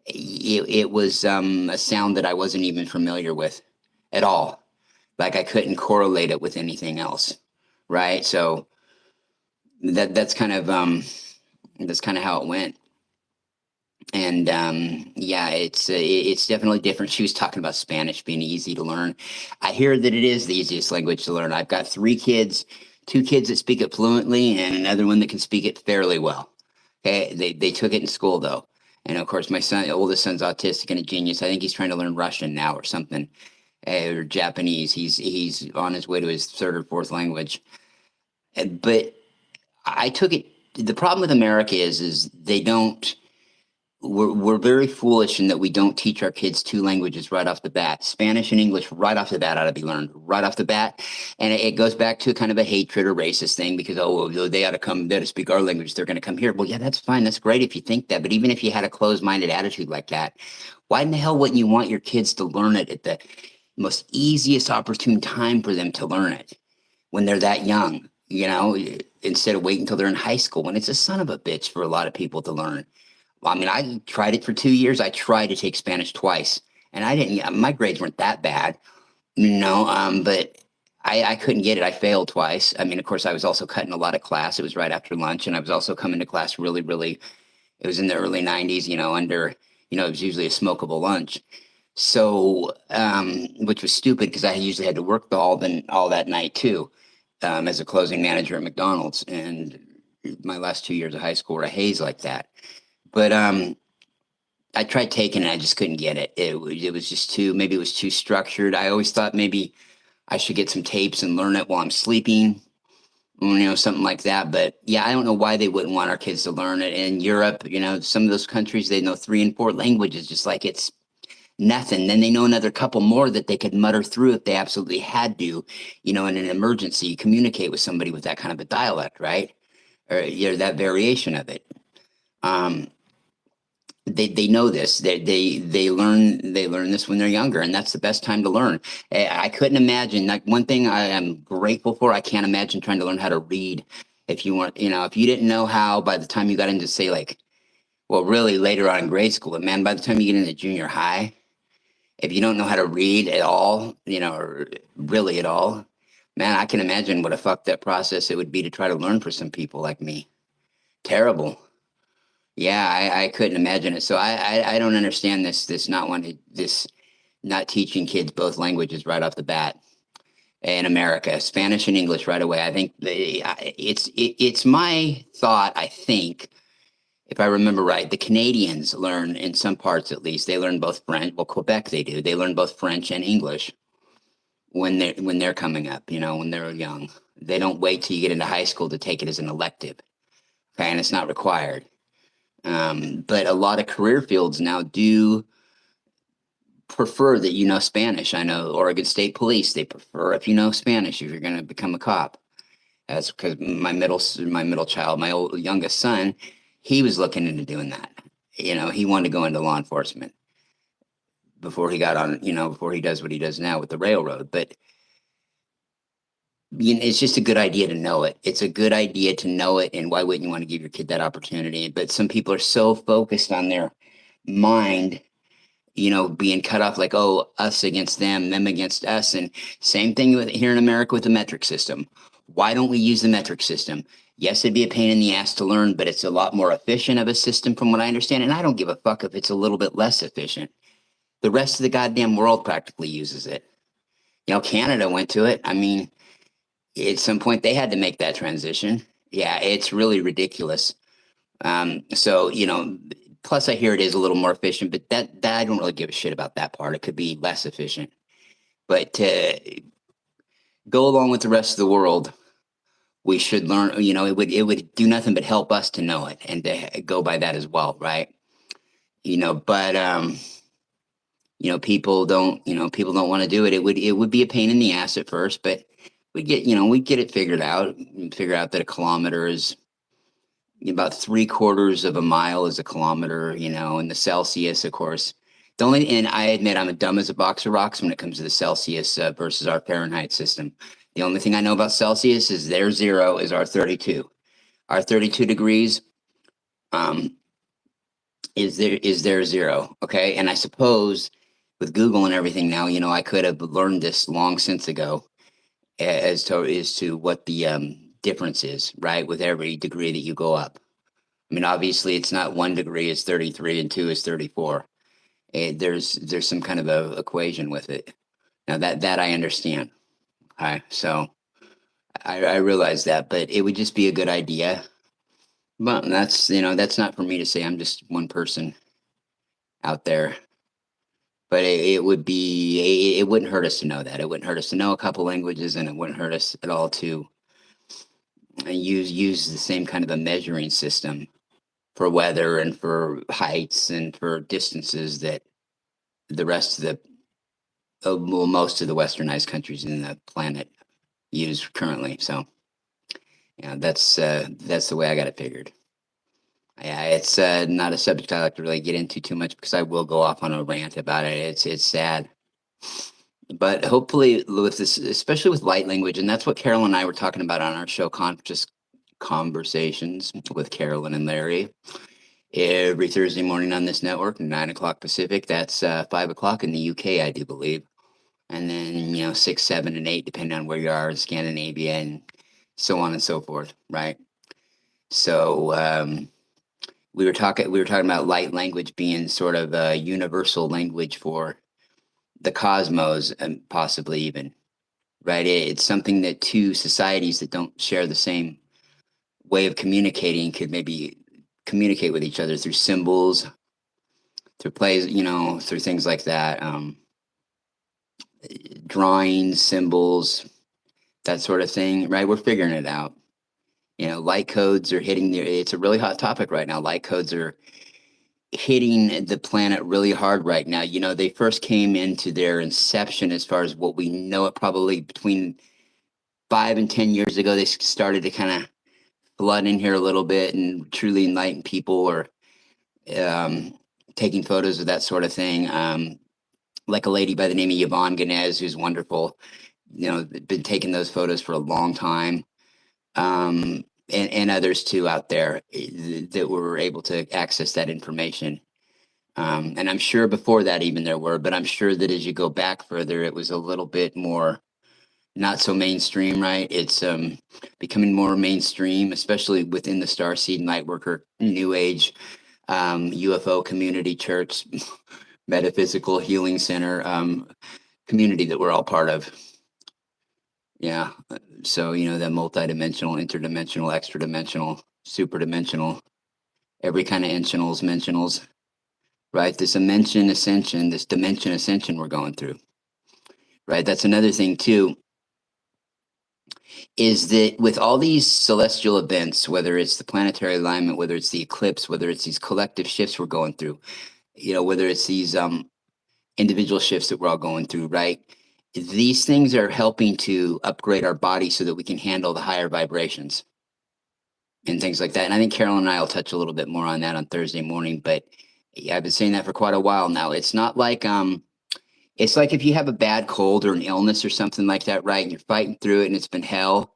it was a sound that I wasn't even familiar with at all. Like I couldn't correlate it with anything else, right? So that's kind of how it went. And yeah, it's definitely different. She was talking about Spanish being easy to learn. I hear that it is the easiest language to learn. I've got 3 kids, 2 kids that speak it fluently, and another one that can speak it fairly well. Okay, they took it in school though, and of course my oldest son's autistic and a genius. I think he's trying to learn Russian now or something. Or Japanese. He's on his way to his 3rd or 4th language. But I took it. The problem with America is they don't we're very foolish in that we don't teach our kids two languages right off the bat. Spanish and English right off the bat ought to be learned right off the bat. And it goes back to kind of a hatred or racist thing because, oh, well, they ought to come there to speak our language. They're going to come here. Well, yeah, that's fine. That's great if you think that. But even if you had a closed-minded attitude like that, why in the hell wouldn't you want your kids to learn it at the most easiest opportune time for them to learn it when they're that young, instead of waiting until they're in high school when it's a son of a bitch for a lot of people to learn. Well, I mean, I tried it for 2 years. I tried to take Spanish twice, and I didn't. My grades weren't that bad, but I couldn't get it. I failed twice. I mean, of course, I was also cutting a lot of class. It was right after lunch, and I was also coming to class really, really. It was in the early '90s, it was usually a smokable lunch. So, which was stupid because I usually had to work all that night too, as a closing manager at McDonald's, and my last 2 years of high school were a haze like that. But I tried taking it. I just couldn't get it. It was just maybe it was too structured. I always thought maybe I should get some tapes and learn it while I'm sleeping, something like that. But yeah, I don't know why they wouldn't want our kids to learn it. In Europe, some of those countries, they know 3 and 4 languages, just like it's nothing. Then they know another couple more that they could mutter through if they absolutely had to, in an emergency, communicate with somebody with that kind of a dialect, right? Or that variation of it. They know this. They learn this when they're younger, and that's the best time to learn. I couldn't imagine, like, one thing I am grateful for. I can't imagine trying to learn how to read. If you if you didn't know how by the time you got into, say, like, well, really later on in grade school, man, by the time you get into junior high, if you don't know how to read at all, or really at all, man, I can imagine what a fucked up process it would be to try to learn for some people like me. Terrible. Yeah, I couldn't imagine it. So I don't understand this not teaching kids both languages right off the bat in America, Spanish and English right away. I think it's my thought. I think if I remember right, the Canadians learn in some parts at least. They learn both French. Well, Quebec they do. They learn both French and English when they're coming up. When they're young. They don't wait till you get into high school to take it as an elective. Okay, and it's not required. But a lot of career fields now do prefer that you know Spanish. I know Oregon State Police, they prefer if you know Spanish if you're going to become a cop. That's because my middle child, my youngest son, he was looking into doing that. He wanted to go into law enforcement before he got on, before he does what he does now with the railroad. But it's just a good idea to know it. It's a good idea to know it. And why wouldn't you want to give your kid that opportunity? But some people are so focused on their mind, being cut off like, oh, us against them against us. And same thing here in America with the metric system. Why don't we use the metric system? Yes, it'd be a pain in the ass to learn, but it's a lot more efficient of a system from what I understand. And I don't give a fuck if it's a little bit less efficient. The rest of the goddamn world practically uses it. Canada went to it. I mean, at some point they had to make that transition. Yeah, it's really ridiculous. So, plus I hear it is a little more efficient, but that I don't really give a shit about that part. It could be less efficient. But to go along with the rest of the world, we should learn, it would do nothing but help us to know it and to go by that as well, right? But people don't want to do it. It would be a pain in the ass at first, but we get it figured out. Figure out that a kilometer is about 3/4 of a mile is a kilometer, and the Celsius, of course. And I admit I'm dumb as a box of rocks when it comes to the Celsius versus our Fahrenheit system. The only thing I know about Celsius is their 0 is our 32. Our 32 degrees is their 0. Okay. And I suppose with Google and everything now, I could have learned this long since ago as to what the difference is, right? With every degree that you go up. I mean, obviously it's not 1 degree is 33 and 2 is 34. There's some kind of a equation with it. Now that I understand. Okay. So I realize that, but it would just be a good idea. But that's not for me to say. I'm just one person out there. But it wouldn't hurt us to know that. It wouldn't hurt us to know a couple languages, and it wouldn't hurt us at all to use the same kind of a measuring system weather and for heights and for distances that the rest of most of the westernized countries in the planet use currently. So yeah, that's the way I got it figured. Yeah, it's not a subject I like to really get into too much because I will go off on a rant about it. It's sad, but hopefully with this, especially with light language, and that's what Carol and I were talking about on our show, just conversations with Carolyn and Larry, every Thursday morning on this network, 9 o'clock Pacific. That's 5 o'clock in the UK, I do believe, and then 6, 7, and 8, depending on where you are in Scandinavia, and so on and so forth, right? So we were talking about light language being sort of a universal language for the cosmos, and possibly even, right? It's something that two societies that don't share the same way of communicating could maybe communicate with each other through symbols, through plays, through things like that, drawings, symbols, that sort of thing, right? We're figuring it out. Light codes are hitting it's a really hot topic right now. Light codes are hitting the planet really hard right now. They first came into their inception, as far as what we know it, probably between 5 and 10 years ago. They started to kind of flood in here a little bit and truly enlighten people, or taking photos of that sort of thing. Like a lady by the name of Yvonne Ganez, who's wonderful, been taking those photos for a long time. And others too out there that were able to access that information. And I'm sure before that even there were, but I'm sure that as you go back further, it was a little bit more not so mainstream, right? It's becoming more mainstream, especially within the Starseed Lightworker New Age UFO community, church, metaphysical healing center community that we're all part of. Yeah. So, the multidimensional, interdimensional, extra dimensional, super dimensional, every kind of dimensionals, right? This dimension ascension we're going through, right? That's another thing too, is that with all these celestial events, whether it's the planetary alignment, whether it's the eclipse, whether it's these collective shifts we're going through, whether it's these individual shifts that we're all going through, right? These things are helping to upgrade our body so that we can handle the higher vibrations and things like that. And I think Carol and I will touch a little bit more on that on Thursday morning, but yeah, I've been saying that for quite a while now. It's not like, it's like if you have a bad cold or an illness or something like that, right? And you're fighting through it and it's been hell.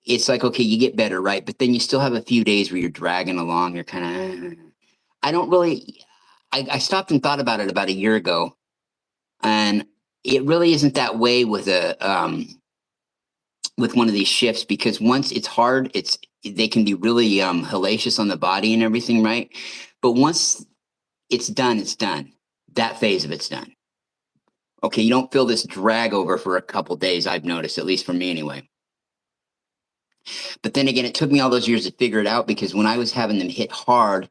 It's like, okay, you get better, right? But then you still have a few days where you're dragging along. You're kind of, I stopped and thought about it about a year ago. And it really isn't that way with with one of these shifts, because once it's hard, they can be really hellacious on the body and everything, right? But once it's done, it's done. That phase of it's done. Okay, you don't feel this drag over for a couple days, I've noticed, at least for me anyway. But then again, it took me all those years to figure it out, because when I was having them hit hard,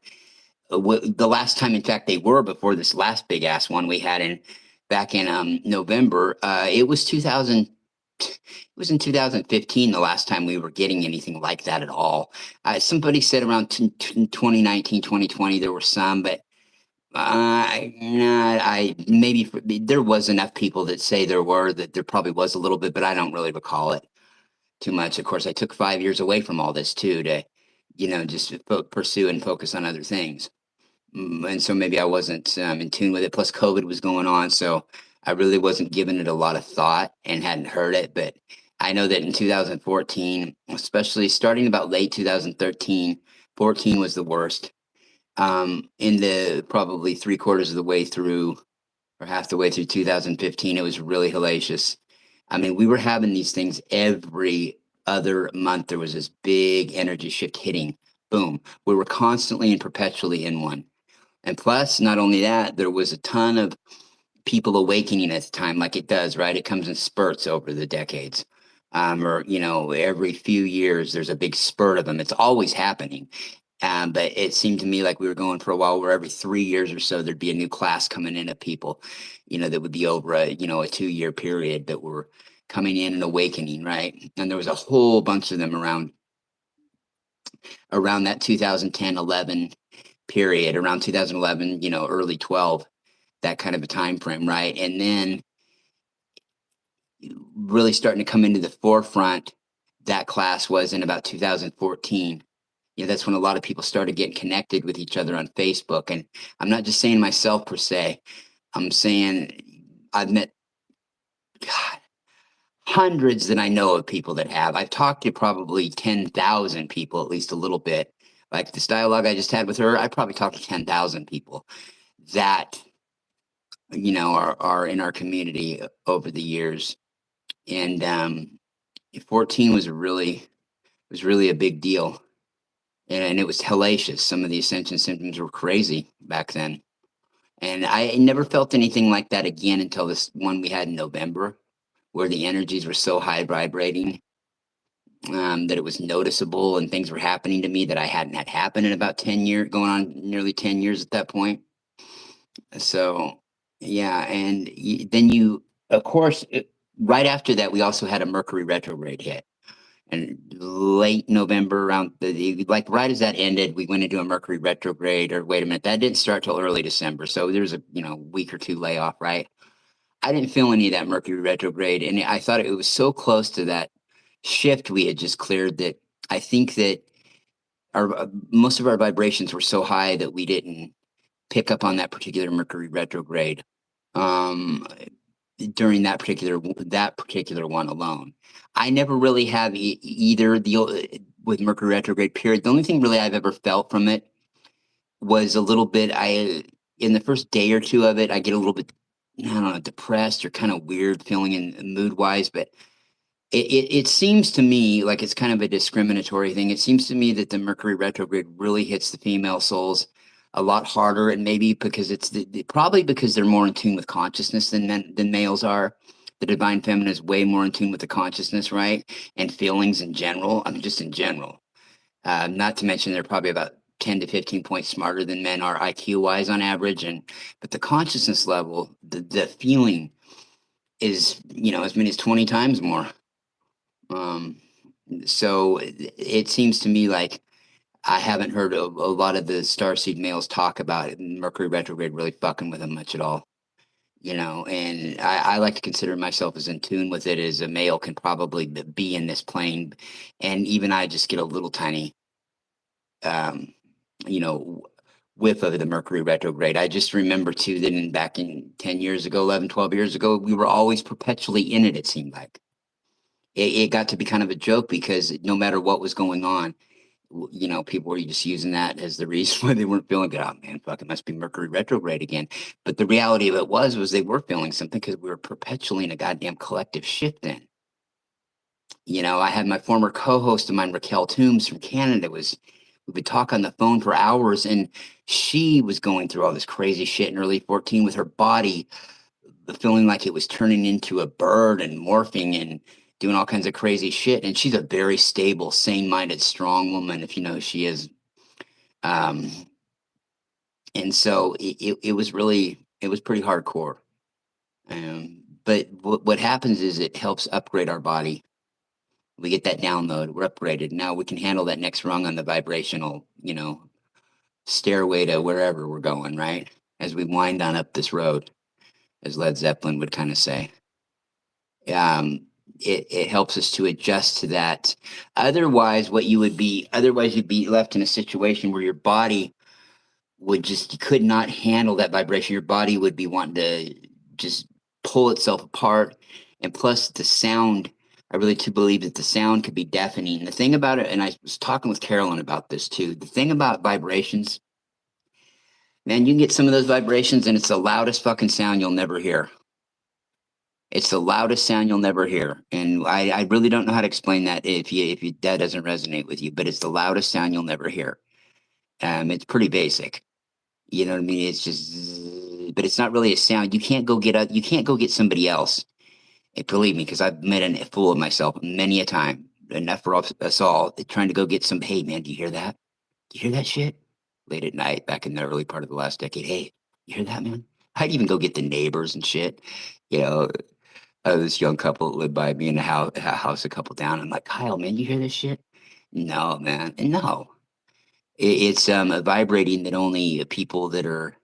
the last time, in fact, they were before this last big ass one we had back in November. It was 2000. It was in 2015 the last time we were getting anything like that at all. Somebody said around 2019, 2020 there were some, but maybe there was enough people that say that there probably was a little bit, but I don't really recall it too much. Of course, I took 5 years away from all this too to, just pursue and focus on other things. And so maybe I wasn't in tune with it. Plus COVID was going on. So I really wasn't giving it a lot of thought and hadn't heard it. But I know that in 2014, especially starting about late 2013, 14 was the worst. In the probably 3/4 of the way through, or half the way through 2015, it was really hellacious. I mean, we were having these things every other month. There was this big energy shift hitting. Boom. We were constantly and perpetually in one. And plus, not only that, there was a ton of people awakening at the time, like it does, right? It comes in spurts over the decades. Or, every few years, there's a big spurt of them. It's always happening. But it seemed to me like we were going for a while where every 3 years or so, there'd be a new class coming in of people, that would be over a 2-year period that were coming in and awakening, right? And there was a whole bunch of them around around that 2010-11 period, around 2011, early 12, that kind of a time frame, right? And then really starting to come into the forefront, that class was in about 2014. That's when a lot of people started getting connected with each other on Facebook. And I'm not just saying myself per se. I'm saying I've met God, hundreds that I know of people that have. I've talked to probably 10,000 people, at least a little bit. Like this dialogue I just had with her, I probably talked to 10,000 people that, are in our community over the years. And 14 was really a big deal. And it was hellacious. Some of the ascension symptoms were crazy back then. And I never felt anything like that again until this one we had in November, where the energies were so high vibrating that it was noticeable, and things were happening to me that I hadn't had happen in about 10 years, going on nearly 10 years at that point. So, yeah. And then of course, right after that, we also had a Mercury retrograde hit. And late November, around like right as that ended, we went into a Mercury retrograde. Or wait a minute, that didn't start till early December. So there's a week or two layoff, right? I didn't feel any of that Mercury retrograde, and I thought it was so close to that shift we had just cleared that I think that our most of our vibrations were so high that we didn't pick up on that particular Mercury retrograde um, during that particular one alone. I never really have either with Mercury retrograde period. The only thing really I've ever felt from it was a little bit. In the first day or two of it, I get a little bit, I don't know, depressed or kind of weird feeling in mood wise. But it seems to me like it's kind of a discriminatory thing. It seems to me that the Mercury retrograde really hits the female souls a lot harder, and maybe because it's probably because they're more in tune with consciousness than males are. The divine feminine is way more in tune with the consciousness, right? And feelings in general. I mean, just in general. Not to mention they're probably about 10 to 15 points smarter than men are IQ wise on average. But the consciousness level, the feeling is, as many as 20 times more. So it seems to me like I haven't heard a lot of the starseed males talk about it, Mercury retrograde really fucking with them much at all. And I like to consider myself as in tune with it as a male can probably be in this plane. And even I just get a little tiny, um, you know, whiff of the Mercury retrograde. I just remember too that back in 10 years ago, 11, 12 years ago, we were always perpetually in it, it seemed like. It got to be kind of a joke because no matter what was going on, people were just using that as the reason why they weren't feeling good. Oh man, fuck, it must be Mercury retrograde again. But the reality of it was they were feeling something because we were perpetually in a goddamn collective shift then. I had my former co-host of mine, Raquel Toombs from Canada, we would talk on the phone for hours, and she was going through all this crazy shit in early 14 with her body feeling like it was turning into a bird and morphing and doing all kinds of crazy shit. And she's a very stable, sane-minded, strong woman, if you know who she is. And so it was pretty hardcore. But what happens is it helps upgrade our body. We get that download, we're upgraded. Now we can handle that next rung on the vibrational, stairway to wherever we're going, right? As we wind on up this road, as Led Zeppelin would kind of say. It helps us to adjust to that. Otherwise, you'd be left in a situation where your body you could not handle that vibration. Your body would be wanting to just pull itself apart. And plus the sound, I really do believe that the sound could be deafening. The thing about it, and I was talking with Carolyn about this too, the thing about vibrations, man, you can get some of those vibrations and it's the loudest fucking sound you'll never hear. It's the loudest sound you'll never hear. And I really don't know how to explain that if that doesn't resonate with you, but it's the loudest sound you'll never hear. It's pretty basic. You know what I mean? It's just, but it's not really a sound. You can't go get somebody else. And believe me, because I've made a fool of myself many a time. Enough for us all trying to go get some, hey man, do you hear that? Do you hear that shit? Late at night, back in the early part of the last decade. Hey, you hear that, man? I'd even go get the neighbors and shit. You know, this young couple that lived by me in a house a couple down. I'm like, Kyle, man, you hear this shit? No, man. And no. It's a vibrating that only people that are,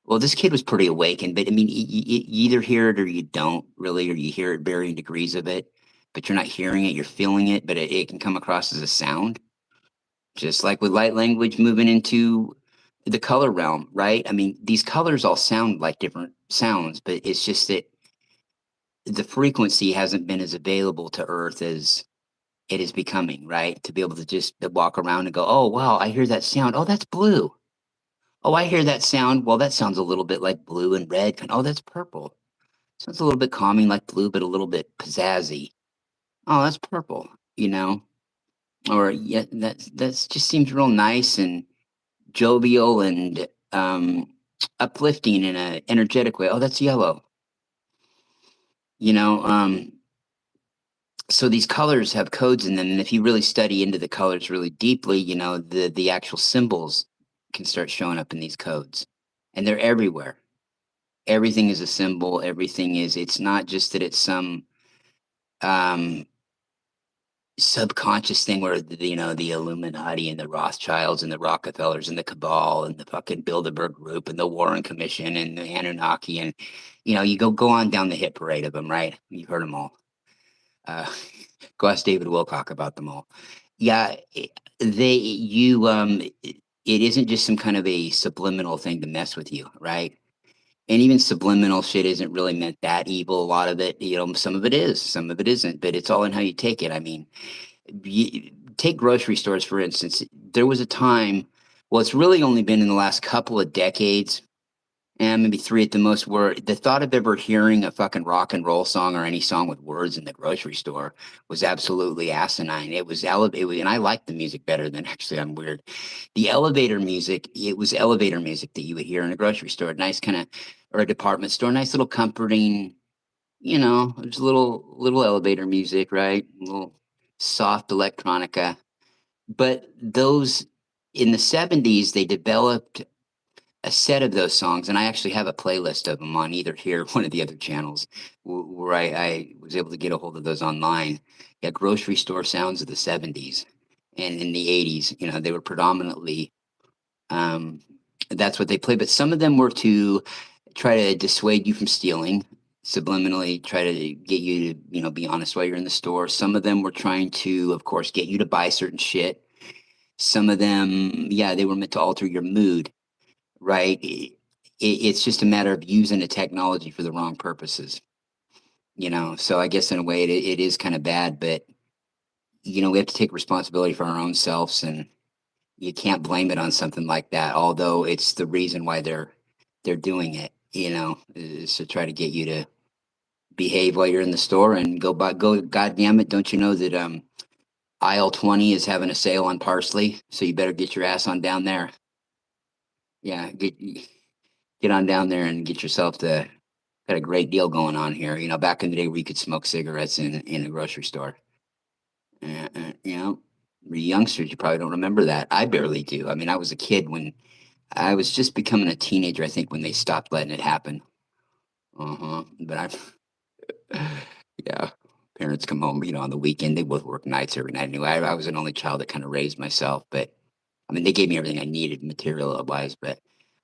well, this kid was pretty awakened, but I mean, you either hear it or you don't really, or you hear it varying degrees of it, but you're not hearing it, you're feeling it, but it can come across as a sound, just like with light language moving into the color realm, right? I mean, these colors all sound like different sounds, but it's just that the frequency hasn't been as available to Earth as it is becoming, right? To be able to just walk around and go, oh, wow, I hear that sound. Oh, that's blue. Oh, I hear that sound. Well, that sounds a little bit like blue and red. Oh, that's purple. Sounds a little bit calming like blue, but a little bit pizzazzy. Oh, that's purple, you know? Or yeah, that's just seems real nice and jovial and uplifting in a energetic way. Oh, that's yellow. You know, so these colors have codes in them, and if you really study into the colors really deeply, you know, the actual symbols can start showing up in these codes. And they're everywhere. Everything is a symbol, everything is, it's not just that it's some um subconscious thing where you know the Illuminati and the Rothschilds and the Rockefellers and the cabal and the fucking Bilderberg group and the Warren Commission and the Anunnaki, and you know, you go on down the hit parade of them, right? You've heard them all. uh Go ask David Wilcock about them all. Yeah, it isn't just some kind of a subliminal thing to mess with you, right? And even subliminal shit isn't really meant that evil. A lot of it, you know, some of it is, some of it isn't, but it's all in how you take it. I mean, take grocery stores, for instance. There was a time, well, it's really only been in the last couple of decades, and maybe three at the most, where the thought of ever hearing a fucking rock and roll song or any song with words in the grocery store was absolutely asinine. It was elevated, and I liked the music better than, actually, I'm weird. The elevator music, it was elevator music that you would hear in a grocery store, nice kind of, or a department store, nice little comforting, you know, there's a little elevator music, right? A little soft electronica. But those in the 70s, they developed a set of those songs, and I actually have a playlist of them on either here or one of the other channels where I was able to get a hold of those online. Yeah, grocery store sounds of the 70s and in the 80s. You know, they were predominantly um, that's what they played, but some of them were to try to dissuade you from stealing, subliminally try to get you to, you know, be honest while you're in the store. Some of them were trying to, of course, get you to buy certain shit. Some of them, yeah, they were meant to alter your mood, right? It's just a matter of using the technology for the wrong purposes, you know? So I guess in a way it is kind of bad, but, you know, we have to take responsibility for our own selves, and you can't blame it on something like that, although it's the reason why they're doing it, you know, is to try to get you to behave while you're in the store and go, god damn it, don't you know that aisle 20 is having a sale on parsley, so you better get your ass on down there. Yeah, get on down there and get yourself the, got a great deal going on here, you know, back in the day where you could smoke cigarettes in a grocery store. You know, youngsters, you probably don't remember that. I barely do. I mean, I was a kid when I was just becoming a teenager, I think, when they stopped letting it happen. But yeah, parents come home, you know, on the weekend. They both work nights every night. Anyway, I was an only child that kind of raised myself, but I mean, they gave me everything I needed material wise. But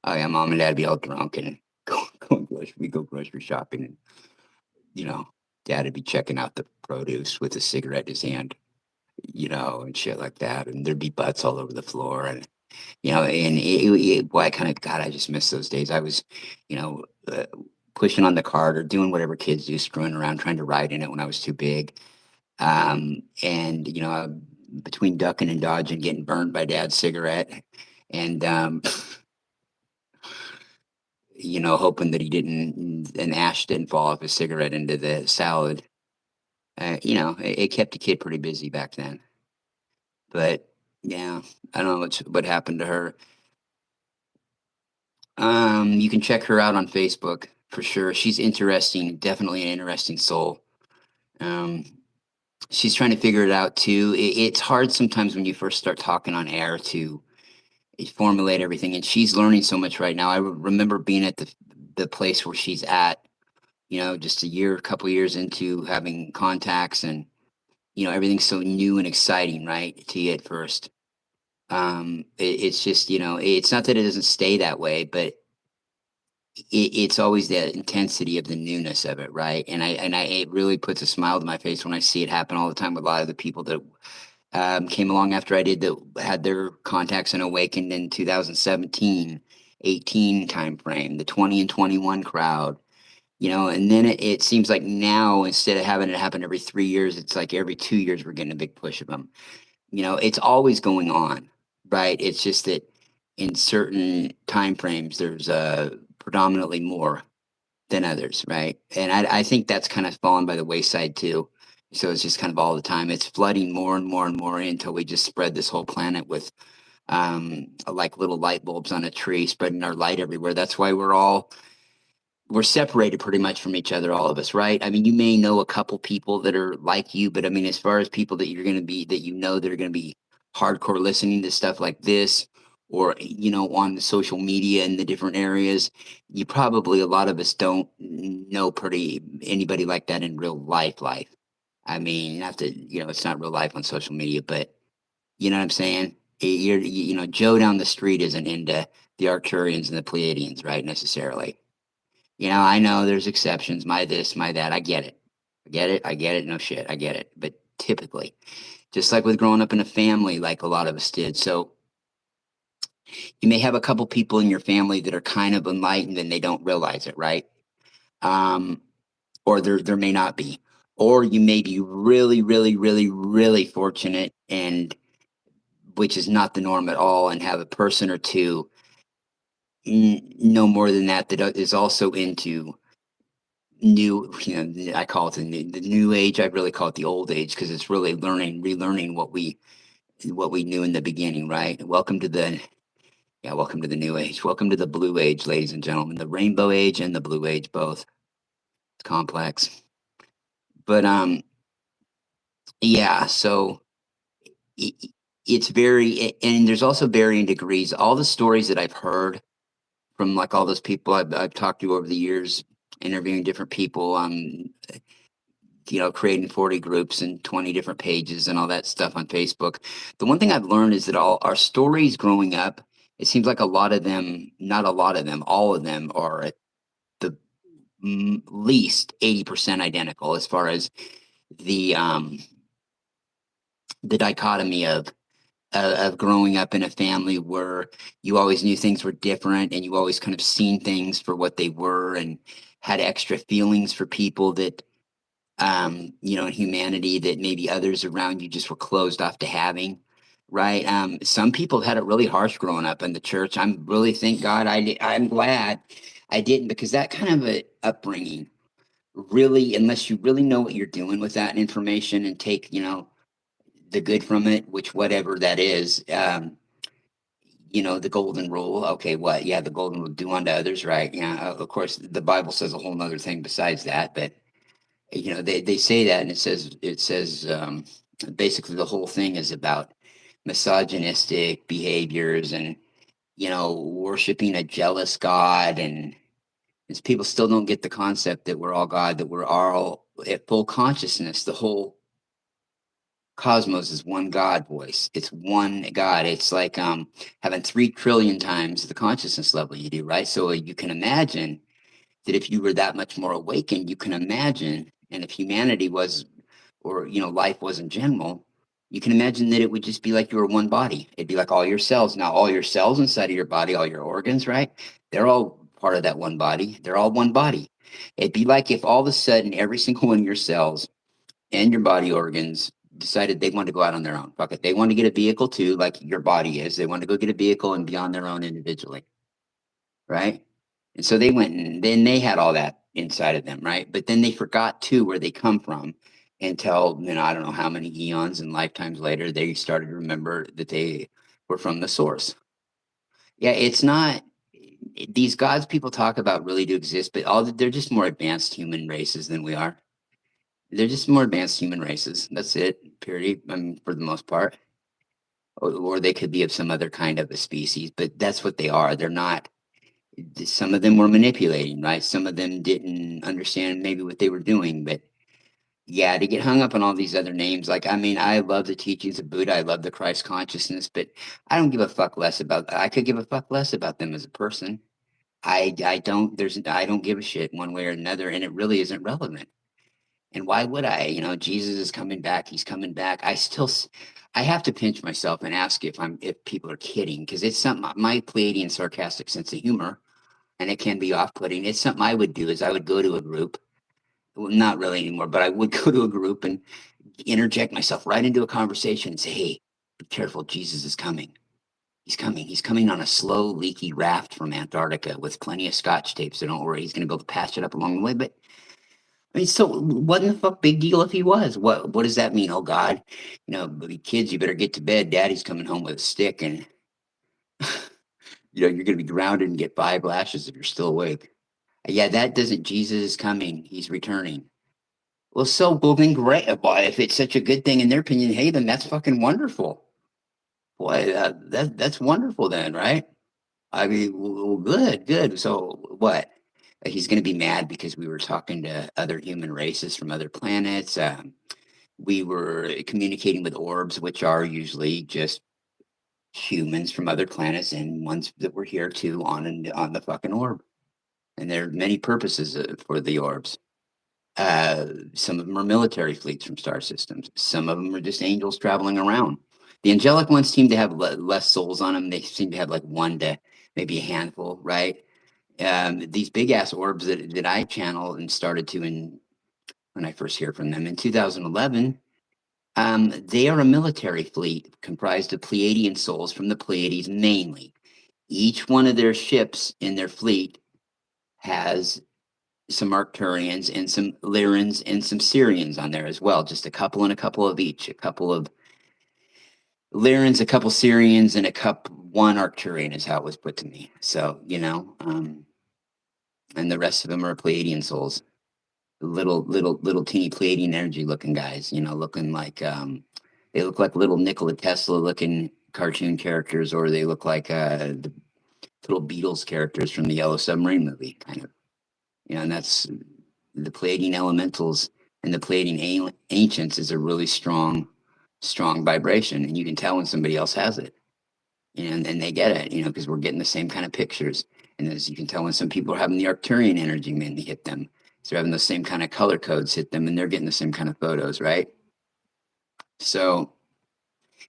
oh yeah, mom and dad be all drunk and we go grocery shopping, and you know, dad would be checking out the produce with a cigarette in his hand, you know, and shit like that, and there'd be butts all over the floor, and you know, and boy, I kind of, God, I just miss those days. I was, you know, pushing on the cart or doing whatever kids do, screwing around, trying to ride in it when I was too big. And, you know, between ducking and dodging, getting burned by dad's cigarette and, you know, hoping that he didn't, an ash didn't fall off his cigarette into the salad. You know, it kept the kid pretty busy back then. But yeah, I don't know what happened to her. You can check her out on Facebook for sure. She's interesting, definitely an interesting soul. Um, she's trying to figure it out too. It's hard sometimes when you first start talking on air to formulate everything, and she's learning so much right now. I remember being at the place where she's at, you know, just a couple years into having contacts, and you know, everything's so new and exciting, right, to you at first. It's just, it's not that it doesn't stay that way, but it's always the intensity of the newness of it, right? It really puts a smile to my face when I see it happen all the time with a lot of the people that came along after I did that had their contacts and awakened in 2017, 18 time frame, the 20 and 21 crowd, and then it seems like now instead of having it happen every 3 years, it's like every 2 years we're getting a big push of them. It's always going on, right? It's just that in certain time frames, there's predominantly more than others, right? And I think that's kind of fallen by the wayside too. So it's just kind of all the time. It's flooding more and more and more in until we just spread this whole planet with like little light bulbs on a tree, spreading our light everywhere. That's why we're separated pretty much from each other, all of us, right? I mean, you may know a couple people that are like you, but I mean, as far as people that you're going to be, that that are going to be hardcore listening to stuff like this, or, on the social media and the different areas, you probably, a lot of us don't know anybody like that in real life. I mean, not that, it's not real life on social media, but you know what I'm saying? Joe down the street isn't into the Arcturians and the Pleiadians, right? Necessarily. I know there's exceptions, my this, my that. I get it. I get it. I get it. No shit. I get it. But typically, just like with growing up in a family, like a lot of us did. So you may have a couple people in your family that are kind of enlightened and they don't realize it, right? Um, or there may not be. Or you may be really, really, really, really fortunate, and which is not the norm at all, and have a person or two, no more than that, that is also into I call it the new age. I really call it the old age because it's really relearning what we knew in the beginning, right? Welcome to the new age. Welcome to the blue age, ladies and gentlemen. The rainbow age and the blue age, both. It's complex. But yeah, so it, it's and there's also varying degrees. All the stories that I've heard from like all those people I've talked to over the years, interviewing different people, creating 40 groups and 20 different pages and all that stuff on Facebook. The one thing I've learned is that all our stories growing up, it seems like a lot of them, not a lot of them, all of them are at the least 80% identical as far as the um the dichotomy of growing up in a family where you always knew things were different and you always kind of seen things for what they were and had extra feelings for people that in humanity that maybe others around you just were closed off to having, right? Some people had it really harsh growing up in the church. I'm really, thank God, I'm glad I didn't, because that kind of a upbringing really, unless you really know what you're doing with that information and take, the good from it, which whatever that is, the golden rule. Okay, what? Yeah, the golden rule, do unto others, right? Yeah, of course, the Bible says a whole nother thing besides that, but they say that, and it says basically the whole thing is about misogynistic behaviors and worshiping a jealous God, and as people still don't get the concept that we're all God, that we're all at full consciousness. The whole cosmos is one God voice. It's one God. It's like having 3 trillion times the consciousness level you do, right? So you can imagine that if you were that much more awakened, you can imagine, and if humanity was, or life was in general, you can imagine that it would just be like you were one body. It'd be like all your cells. Now, all your cells inside of your body, all your organs, right? They're all part of that one body. They're all one body. It'd be like if all of a sudden every single one of your cells and your body organs decided they want to go out on their own. Fuck it. They want to get a vehicle too, like your body is. They want to go get a vehicle and be on their own individually, right? And so they went, and then they had all that inside of them, right? But then they forgot too where they come from until, I don't know how many eons and lifetimes later, they started to remember that they were from the source. Yeah, it's not, these gods people talk about really do exist, but they're just more advanced human races than we are. They're just more advanced human races. That's it, period. I mean, for the most part. Or they could be of some other kind of a species, but that's what they are. They're not, some of them were manipulating, right? Some of them didn't understand maybe what they were doing, but Yeah, to get hung up on all these other names, like, I mean, I love the teachings of Buddha, I love the Christ consciousness, but I don't give a fuck less about. I could give a fuck less about them as a person. I don't. I don't give a shit one way or another, and it really isn't relevant. And why would I? You know, Jesus is coming back. He's coming back. I have to pinch myself and ask if people are kidding, because it's something, my Pleiadian sarcastic sense of humor, and it can be off-putting. It's something I would do is I would go to a group, well, not really anymore, but I would go to a group and interject myself right into a conversation and say, "Hey, be careful. Jesus is coming. He's coming. He's coming on a slow, leaky raft from Antarctica with plenty of scotch tape. So don't worry. He's going to be able to patch it up along the way." But I mean, so what in the fuck big deal if he was? What does that mean? Oh God, kids, you better get to bed. Daddy's coming home with a stick, and you're going to be grounded and get 5 lashes if you're still awake. Yeah, that doesn't. Jesus is coming. He's returning. Well, then great. Boy, if it's such a good thing in their opinion, hey, then that's fucking wonderful. Boy, that's wonderful then, right? I mean, well, good, good. So what? He's going to be mad because we were talking to other human races from other planets. We were communicating with orbs, which are usually just humans from other planets and ones that were here too on the fucking orb. And there are many purposes for the orbs. Some of them are military fleets from star systems. Some of them are just angels traveling around. The angelic ones seem to have less souls on them. They seem to have like one to maybe a handful, right? These big ass orbs that I channeled and started to when I first hear from them in 2011, they are a military fleet comprised of Pleiadian souls from the Pleiades mainly. Each one of their ships in their fleet has some Arcturians and some Lyrans and some Syrians on there as well. Just a couple and a couple of each. A couple of Lyrans, a couple Syrians, and one Arcturian is how it was put to me. So, and the rest of them are Pleiadian souls. Little teeny Pleiadian energy looking guys, looking like they look like little Nikola Tesla looking cartoon characters, or they look like the little Beatles characters from the Yellow Submarine movie, kind of. And that's the Pleiadian elementals and the Pleiadian ancients is a really strong vibration, and you can tell when somebody else has it, and they get it, because we're getting the same kind of pictures. And as you can tell when some people are having the Arcturian energy mainly hit them, so they're having the same kind of color codes hit them, and they're getting the same kind of photos, right? So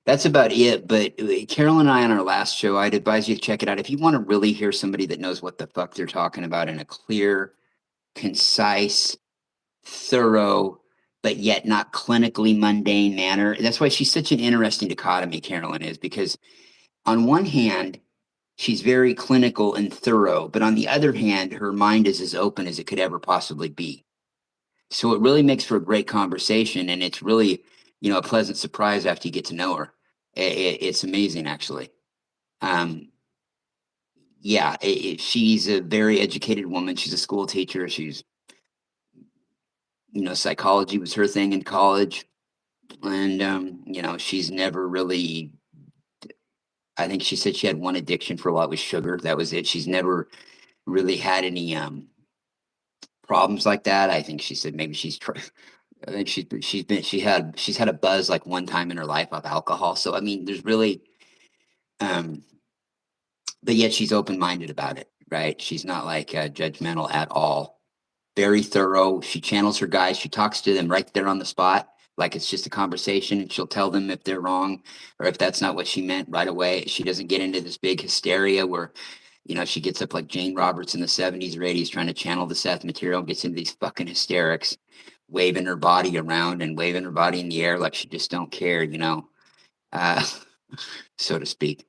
that's about it. But Carol and I on our last show, I'd advise you to check it out if you want to really hear somebody that knows what the fuck they're talking about in a clear, concise, thorough, but yet not clinically mundane manner. That's why she's such an interesting dichotomy, Carolyn is, because on one hand, she's very clinical and thorough, but on the other hand, her mind is as open as it could ever possibly be. So it really makes for a great conversation, and it's really, a pleasant surprise after you get to know her. It's amazing, actually. Yeah, she's a very educated woman. She's a school teacher. She's, psychology was her thing in college. And, she's never really, I think she said she had one addiction for a while, was sugar. That was it. She's never really had any problems like that. I think she said maybe I think she's had a buzz like one time in her life of alcohol. So I mean, there's really, um, but yet she's open minded about it, right? She's not like judgmental at all. Very thorough. She channels her guys. She talks to them right there on the spot, like it's just a conversation, and she'll tell them if they're wrong or if that's not what she meant right away. She doesn't get into this big hysteria where, she gets up like Jane Roberts in the 70s or 80s trying to channel the Seth material, gets into these fucking hysterics, waving her body around and waving her body in the air like she just don't care, uh, so to speak.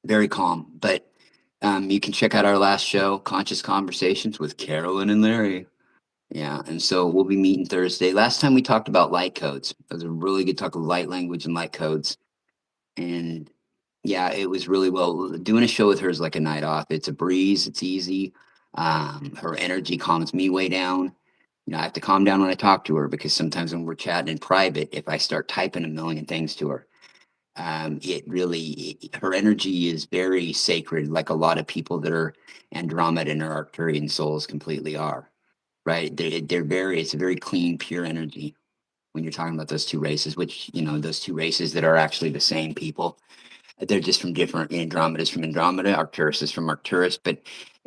Very calm, but you can check out our last show, Conscious Conversations with Carolyn and Larry. Yeah, and so we'll be meeting Thursday. Last time we talked about light codes. It was a really good talk of light language and light codes. And yeah, it was really well. Doing a show with her is like a night off. It's a breeze. It's easy. Her energy calms me way down. I have to calm down when I talk to her because sometimes when we're chatting in private, if I start typing a million things to her, her energy is very sacred, like a lot of people that are Andromeda and Arcturian souls completely are. right? It's a very clean, pure energy when you're talking about those two races, which, those two races that are actually the same people. They're just from different. Andromeda's from Andromeda, Arcturus is from Arcturus, but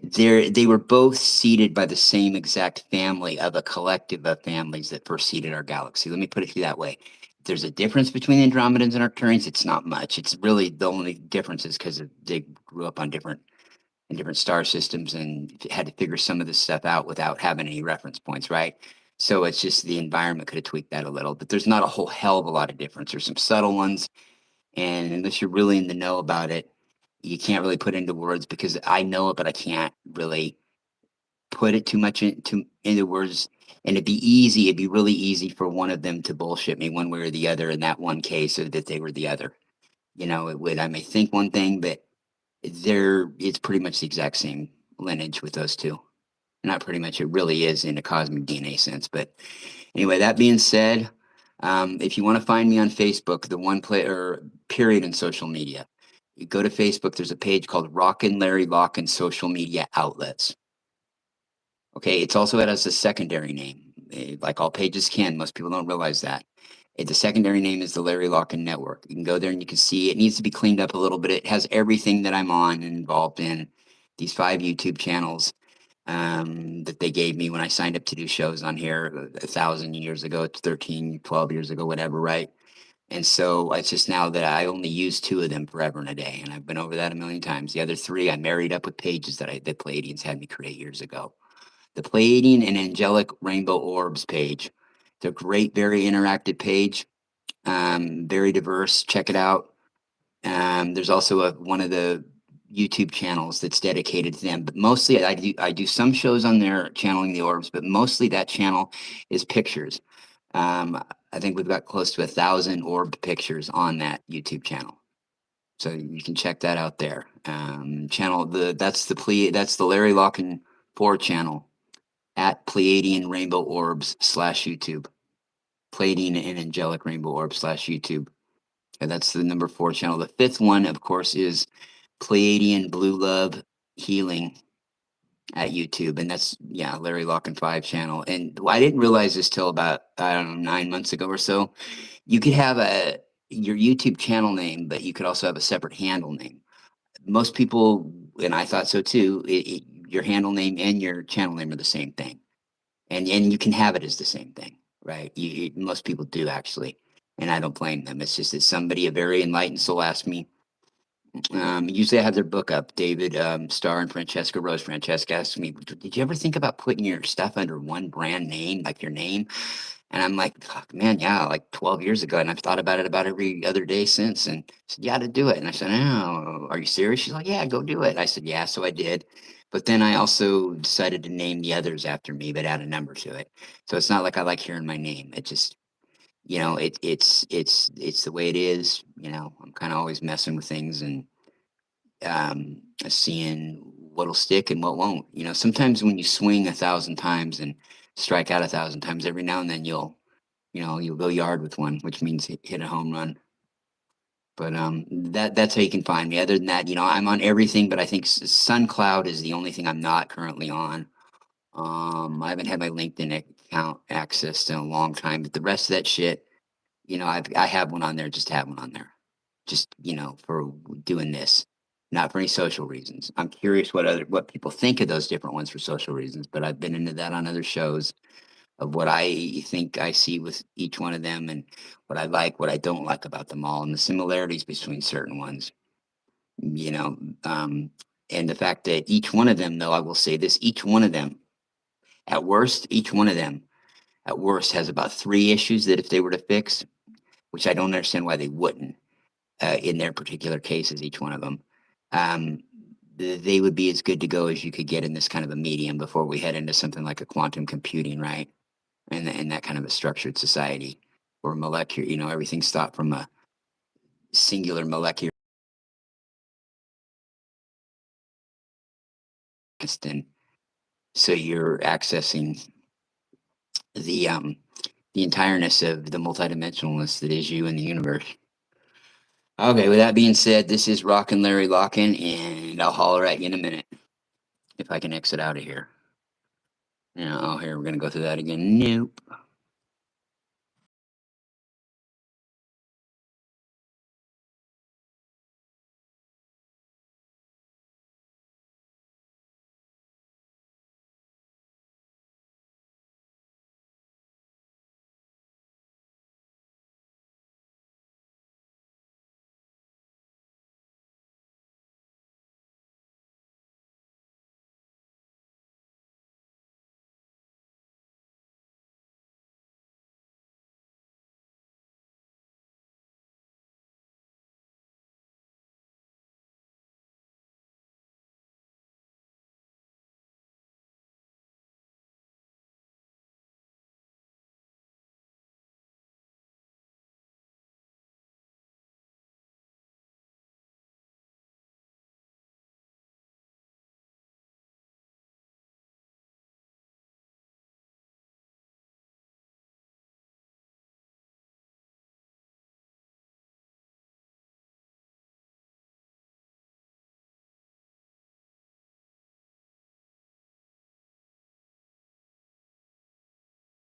they were both seeded by the same exact family of a collective of families that first seeded our galaxy. Let me put it to you that way. If there's a difference between Andromedans and Arcturians, it's not much. It's really the only difference is because they grew up on different star systems and had to figure some of this stuff out without having any reference points, right? So it's just the environment could have tweaked that a little, but there's not a whole hell of a lot of difference. There's some subtle ones, and unless you're really in the know about it, you can't really put into words, because I know it, but I can't really put it too much into words. And it'd be really easy for one of them to bullshit me one way or the other in that one case, or that they were the other. It would. I may think one thing, but it's pretty much the exact same lineage with those two. Not pretty much, it really is in a cosmic DNA sense. But anyway, that being said, if you want to find me on Facebook, the one play or period in social media, you go to Facebook. There's a page called Rocken Larry Locken Social Media Outlets. Okay, it's also has a secondary name, like all pages can. Most people don't realize that. The secondary name is the Larry Locken Network. You can go there and you can see it needs to be cleaned up a little bit. It has everything that I'm on and involved in. These 5 YouTube channels that they gave me when I signed up to do shows on here 1,000 years ago, 13, 12 years ago, whatever, right? And so it's just now that I only use 2 of them forever and a day, and I've been over that a million times. The other 3 I married up with pages that Pleiadians had me create years ago. The Pleiadian and Angelic Rainbow Orbs page. It's a great, very interactive page, very diverse. Check it out. There's also one of the YouTube channels that's dedicated to them, but mostly I do some shows on there channeling the orbs, but mostly that channel is pictures. I think we've got close to 1,000 orb pictures on that YouTube channel, so you can check that out there. That's the Larry Locken 4 channel at Pleiadian Rainbow Orbs /YouTube. Pleiadian and Angelic Rainbow Orbs /YouTube. And that's the number 4 channel. The 5th one, of course, is Pleiadian Blue Love Healing at YouTube. And that's, Larry Locken 5 channel. And I didn't realize this till about, 9 months ago or so. You could have your YouTube channel name, but you could also have a separate handle name. Most people, and I thought so too, your handle name and your channel name are the same thing. And you can have it as the same thing, right? Most people do, actually, and I don't blame them. It's just that somebody, a very enlightened soul, asked me. Usually I have their book up. David Starr and Francesca Rose. Francesca asked me, did you ever think about putting your stuff under one brand name, like your name? And I'm like, fuck, man, yeah, like 12 years ago. And I've thought about it about every other day since, and said, yeah, to do it. And I said, oh, are you serious? She's like, yeah, go do it. I said, yeah. So I did. But then I also decided to name the others after me, but add a number to it. So it's not like I like hearing my name. It just, it's the way it is. I'm kind of always messing with things and seeing what'll stick and what won't. Sometimes when you swing 1,000 times and strike out 1,000 times, every now and then you'll go yard with one, which means hit a home run. But that's how you can find me. Other than that, I'm on everything, but I think SunCloud is the only thing I'm not currently on. I haven't had my LinkedIn account access in a long time, but the rest of that shit, I have one on there, just have one on there. Just, for doing this, not for any social reasons. I'm curious what people think of those different ones for social reasons, but I've been into that on other shows of what I think I see with each one of them and what I like, what I don't like about them all, and the similarities between certain ones, and the fact that each one of them, though, I will say this, each one of them, each one of them, at worst, has about 3 issues that if they were to fix, which I don't understand why they wouldn't, in their particular cases, each one of them, they would be as good to go as you could get in this kind of a medium before we head into something like a quantum computing, right? And that kind of a structured society where molecular, everything's thought from a singular molecular instant. So you're accessing the entireness of the multidimensionalness that is you in the universe. Okay, with that being said, this is Rocken Larry Locken, and I'll holler at you in a minute if I can exit out of here. Yeah, oh, here, we're going to go through that again. Nope.